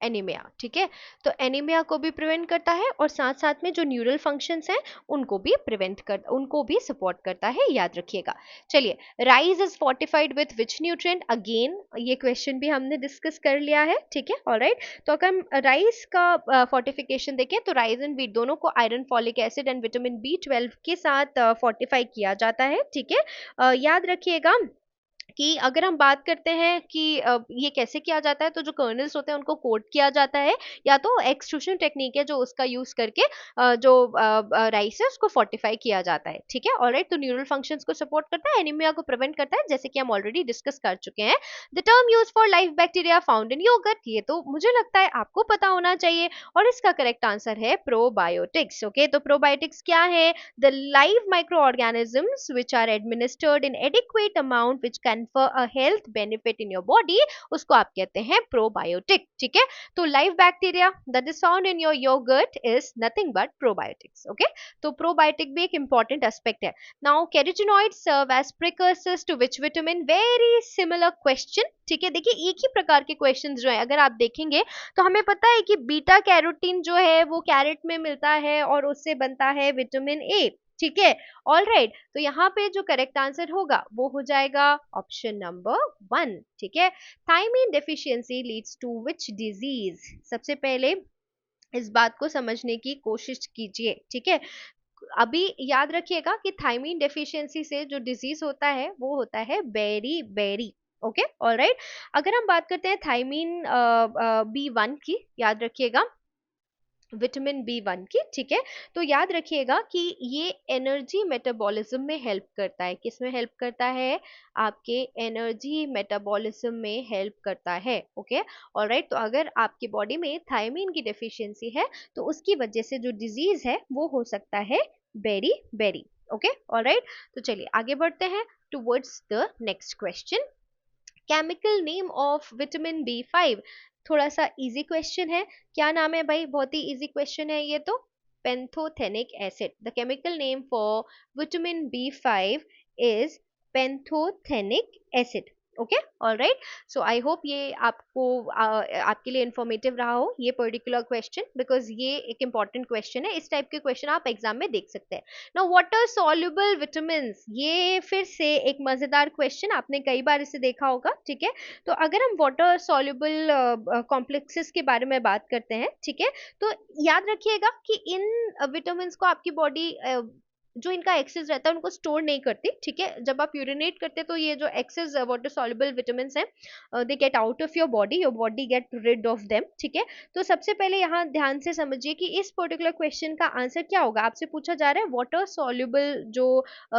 [SPEAKER 1] anaemia. ठीक है, तो एनीमिया को भी प्रिवेंट करता है और साथ साथ में जो न्यूरल फंक्शंस हैं उनको भी सपोर्ट करता है, याद रखिएगा। चलिए, rice is fortified with which nutrient. Again ये क्वेश्चन भी हमने डिस्कस कर लिया है। ठीक है, ऑलराइट, तो अगर हम राइस का फोर्टिफिकेशन देखें तो राइस एंड व्हीट दोनों को iron, folic acid and vitamin B12 के साथ फोर्टिफाई किया जाता है। ठीक है, याद रखिएगा कि अगर हम बात करते हैं कि ये कैसे किया जाता है, तो जो कर्नल्स होते हैं उनको कोट किया जाता है, या तो एक्सट्रूशन टेक्निक है जो उसका यूज करके जो राइस है उसको फोर्टिफाई किया जाता है। ठीक है, ऑलराइट, तो न्यूरल फंक्शंस को सपोर्ट करता है, एनीमिया को प्रिवेंट करता है, जैसे कि हम ऑलरेडी डिस्कस कर चुके हैं। The term use for live bacteria found in yoghurt, ये तो मुझे लगता है आपको पता होना चाहिए, और इसका करेक्ट आंसर है प्रोबायोटिक्स। ओके, तो प्रोबायोटिक्स क्या है? The live microorganisms which are administered in adequate amount which confer a health benefit in your body, उसको आप कहते हैं प्रोबायोटिक। ठीक है, तो live bacteria that is found in your yogurt is nothing but probiotics। Okay, तो probiotic भी एक इंपॉर्टेंट एस्पेक्ट है। Now carotenoids serve as precursors to which vitamin, very similar question. ठीक है, देखिए एक ही प्रकार के क्वेश्चंस जो है अगर आप देखेंगे तो हमें पता है कि बीटा कैरोटीन जो है वो कैरेट में मिलता है और उससे बनता है विटामिन ए। ठीक है, ऑल राइट, तो यहाँ पे जो करेक्ट आंसर होगा वो हो जाएगा ऑप्शन नंबर 1। ठीक है, thiamine deficiency leads to which disease? सबसे पहले इस बात को समझने की कोशिश कीजिए। ठीक है, अभी याद रखिएगा कि थायमीन डेफिशिएंसी से जो डिजीज होता है वो होता है बेरी बेरी। ओके, ऑलराइट, अगर हम बात करते हैं थायमीन B1 की, याद रखिएगा विटामिन B1 की। ठीक है, तो याद रखिएगा कि ये एनर्जी मेटाबॉलिज्म में हेल्प करता है। किस में हेल्प करता है? आपके एनर्जी मेटाबॉलिज्म में हेल्प करता है। ओके, ऑलराइट, तो अगर आपकी बॉडी में थायमीन की डेफिशिएंसी है तो उसकी वजह से जो डिजीज है वो हो सकता है बेरी बेरी। ओके, ऑलराइट, तो चलिए आगे बढ़ते हैं towards the next question. Chemical name of vitamin B5, थोड़ा सा इजी क्वेश्चन है। क्या नाम है भाई? बहुत ही इजी क्वेश्चन है ये तो। Pantothenic acid, the chemical name for vitamin B5 is pantothenic acid. Okay, alright, so I hope ये आपको आपके लिए इंफॉर्मेटिव रहा हो ये पर्टिकुलर क्वेश्चन, बिकॉज ये एक इंपॉर्टेंट क्वेश्चन है। इस टाइप के क्वेश्चन आप एग्जाम में देख सकते हैं। नाउ वाटर सॉल्युबल विटामिन, ये फिर से एक मजेदार क्वेश्चन, आपने कई बार इसे देखा होगा। ठीक है, तो अगर हम वाटर सॉल्युबल कॉम्प्लेक्सेस के बारे में बात करते हैं, ठीक है, तो याद रखिएगा कि इन विटामिन को आपकी बॉडी जो इनका एक्सेस रहता है उनको स्टोर नहीं करती। ठीक है, जब आप यूरिनेट करते हैं तो ये जो एक्सेस वाटर सॉल्युबल विटामिन हैं they get out of your body get rid of them. ठीक है, तो सबसे पहले यहाँ ध्यान से समझिए कि इस पर्टिकुलर क्वेश्चन का आंसर क्या होगा। आपसे पूछा जा रहा है वाटर सॉल्युबल जो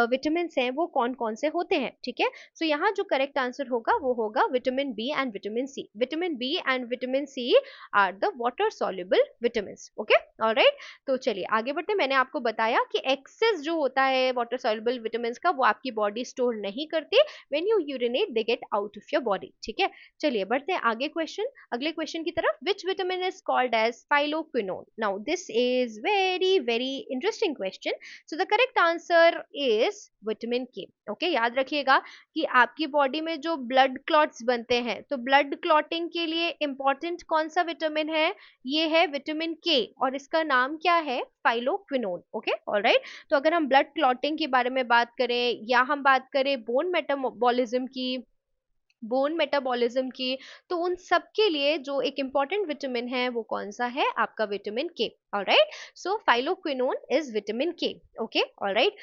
[SPEAKER 1] विटामिन हैं वो कौन कौन से होते हैं। ठीक है, सो यहाँ जो करेक्ट आंसर होगा वो होगा vitamin B and vitamin C. Vitamin B and vitamin C are the water soluble vitamin. Okay, alright, तो चलिए आगे बढ़ते। मैंने आपको बताया कि एक्सेस जो होता है वाटर सॉल्युबल विटामिन का वो आपकी बॉडी स्टोर नहीं करती, when you urinate they get out of your body. ठीक है, चलिए बढ़ते हैं आगे अगले क्वेश्चन की तरफ। Which vitamin is called as phylloquinone? Now this is very very interesting question. So the correct answer is vitamin K. Okay, याद रखिएगा कि आपकी बॉडी में जो ब्लड क्लॉट्स बनते हैं, तो ब्लड क्लॉटिंग के लिए इंपॉर्टेंट कौन सा विटामिन है? ये है विटामिन के, और इसका नाम क्या है? फाइलोक्विनोन। ओके, ऑलराइट, तो अगर हम ब्लड क्लॉटिंग के बारे में बात करें या हम बात करें बोन मेटाबॉलिज्म की, तो उन सब के लिए जो एक इंपॉर्टेंट विटामिन है वो कौन सा है, आपका vitamin K. Alright, so phylloquinone is vitamin K. Okay, alright.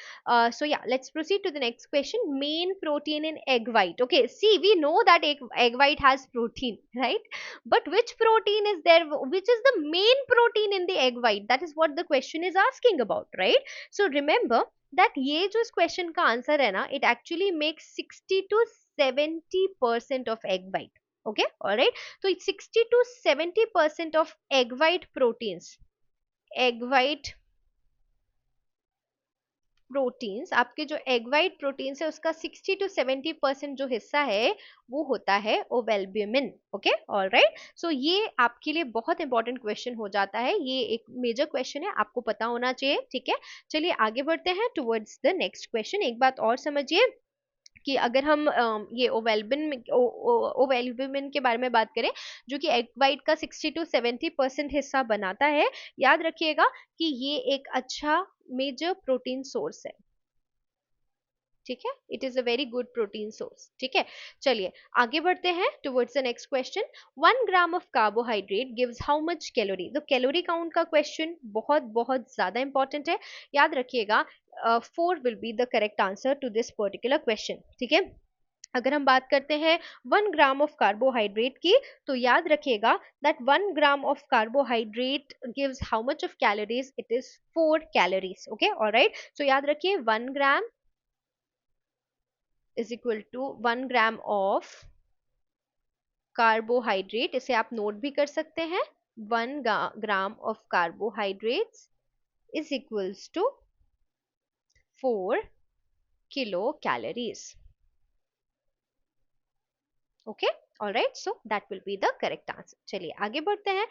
[SPEAKER 1] So yeah, let's proceed to the next question. Main protein in egg white. Okay, see, we know that egg white has protein, right? But which protein is there, which is the main protein in the egg white? That is what the question is asking about, right? So remember that ये जो इस question का answer है ना, it actually makes 60 to 70% of egg white. Okay, all right. So it's 60 to 70% of egg white proteins, आपके जो egg white proteins है उसका 60 to 70% जो हिस्सा है वो होता है ovalbumin. Okay, all right. So ये आपके लिए बहुत इंपॉर्टेंट क्वेश्चन हो जाता है, ये एक मेजर क्वेश्चन है, आपको पता होना चाहिए. ठीक है, चलिए आगे बढ़ते हैं टुवर्ड्स द नेक्स्ट क्वेश्चन. एक बात और समझिए कि अगर हम ये ओवेल्ब्यूमिन के बारे में बात करें जो कि एग वाइट का 60 to 70% हिस्सा बनाता है, याद रखिएगा कि ये एक अच्छा मेजर प्रोटीन सोर्स है. ठीक है, it is a very good protein source. ठीक है, चलिए आगे बढ़ते हैं towards the next question. 1 gram of carbohydrate gives how much calorie. तो कैलोरी काउंट का क्वेश्चन बहुत बहुत ज्यादा इंपॉर्टेंट है, याद रखिएगा. 4 will be the correct answer to this particular question. ठीक है, अगर हम बात करते हैं 1 ग्राम ऑफ कार्बोहाइड्रेट की, तो याद रखिएगा that 1 gram of carbohydrate gives how much of calories, it is 4 calories. Okay, alright. So याद रखिए 1 gram is equal to 1 gram of carbohydrate. इसे आप नोट भी कर सकते हैं. 1 gram of carbohydrates is equals to 4 kilo calories. Okay, all right, so that will be the correct answer. चलिए आगे बढ़ते हैं.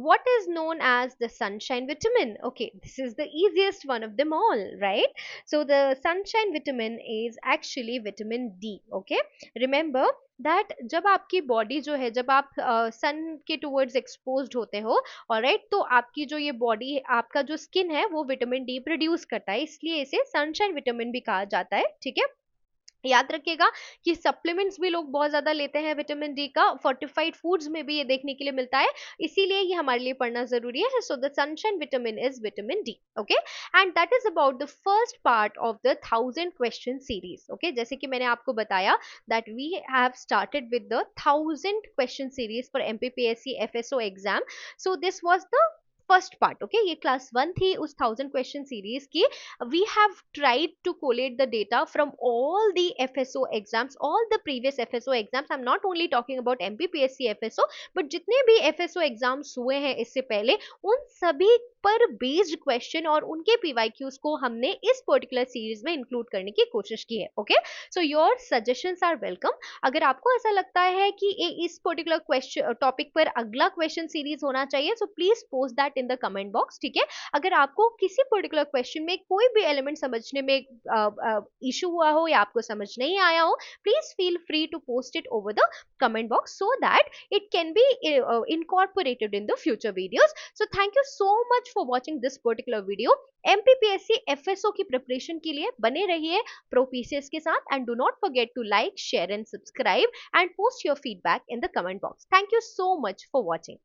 [SPEAKER 1] What is known as the sunshine vitamin? Okay, this is the easiest one of them all, right? So the sunshine vitamin is actually vitamin D. Okay, remember that जब आपकी body जो है, जब आप सन के टुवर्ड्स एक्सपोज्ड होते हो, alright, तो आपकी जो ये बॉडी, आपका जो स्किन है वो विटामिन डी प्रोड्यूस करता है, इसलिए इसे सनशाइन विटामिन भी कहा जाता है. ठीक है, याद रखिएगा कि सप्लीमेंट्स भी लोग बहुत ज्यादा लेते हैं विटामिन डी का, फोर्टिफाइड फूड्स में भी ये देखने के लिए मिलता है, इसीलिए ये हमारे लिए पढ़ना जरूरी है. So the sunshine vitamin is vitamin D. Okay, and that is about the first part of the 1000 question series. Okay, जैसे कि मैंने आपको बताया that we have started with the 1000 question series for MPPSC FSO exam. So this was the first part. Okay, ये class 1 थी उस 1000 question series की. We have tried to collate the data from all the FSO exams, all the previous FSO exams. I'm not only talking about MPPSC FSO, but जितने भी FSO exams हुए हैं इससे पहले, उन सभी पर बेस्ड क्वेश्चन और उनके PYQs को हमने इस पर्टिकुलर सीरीज में इंक्लूड करने की कोशिश की है. Okay, so your suggestions are welcome. अगर आपको ऐसा लगता है कि इस पर्टिकुलर क्वेश्चन टॉपिक पर अगला क्वेश्चन सीरीज होना चाहिए, so please post that in the comment box. ठीक है, अगर आपको किसी पर्टिकुलर क्वेश्चन में कोई भी एलिमेंट समझने में इशू हुआ हो या आपको समझ नहीं आया हो, please feel free to post it over the comment box so that it can be incorporated in the future videos. So thank you so much for watching this particular video. MPPSC FSO की preparation के लिए बने रहिए ProPCS के साथ, and do not forget to like, share and subscribe and post your feedback in the comment box. Thank you so much for watching.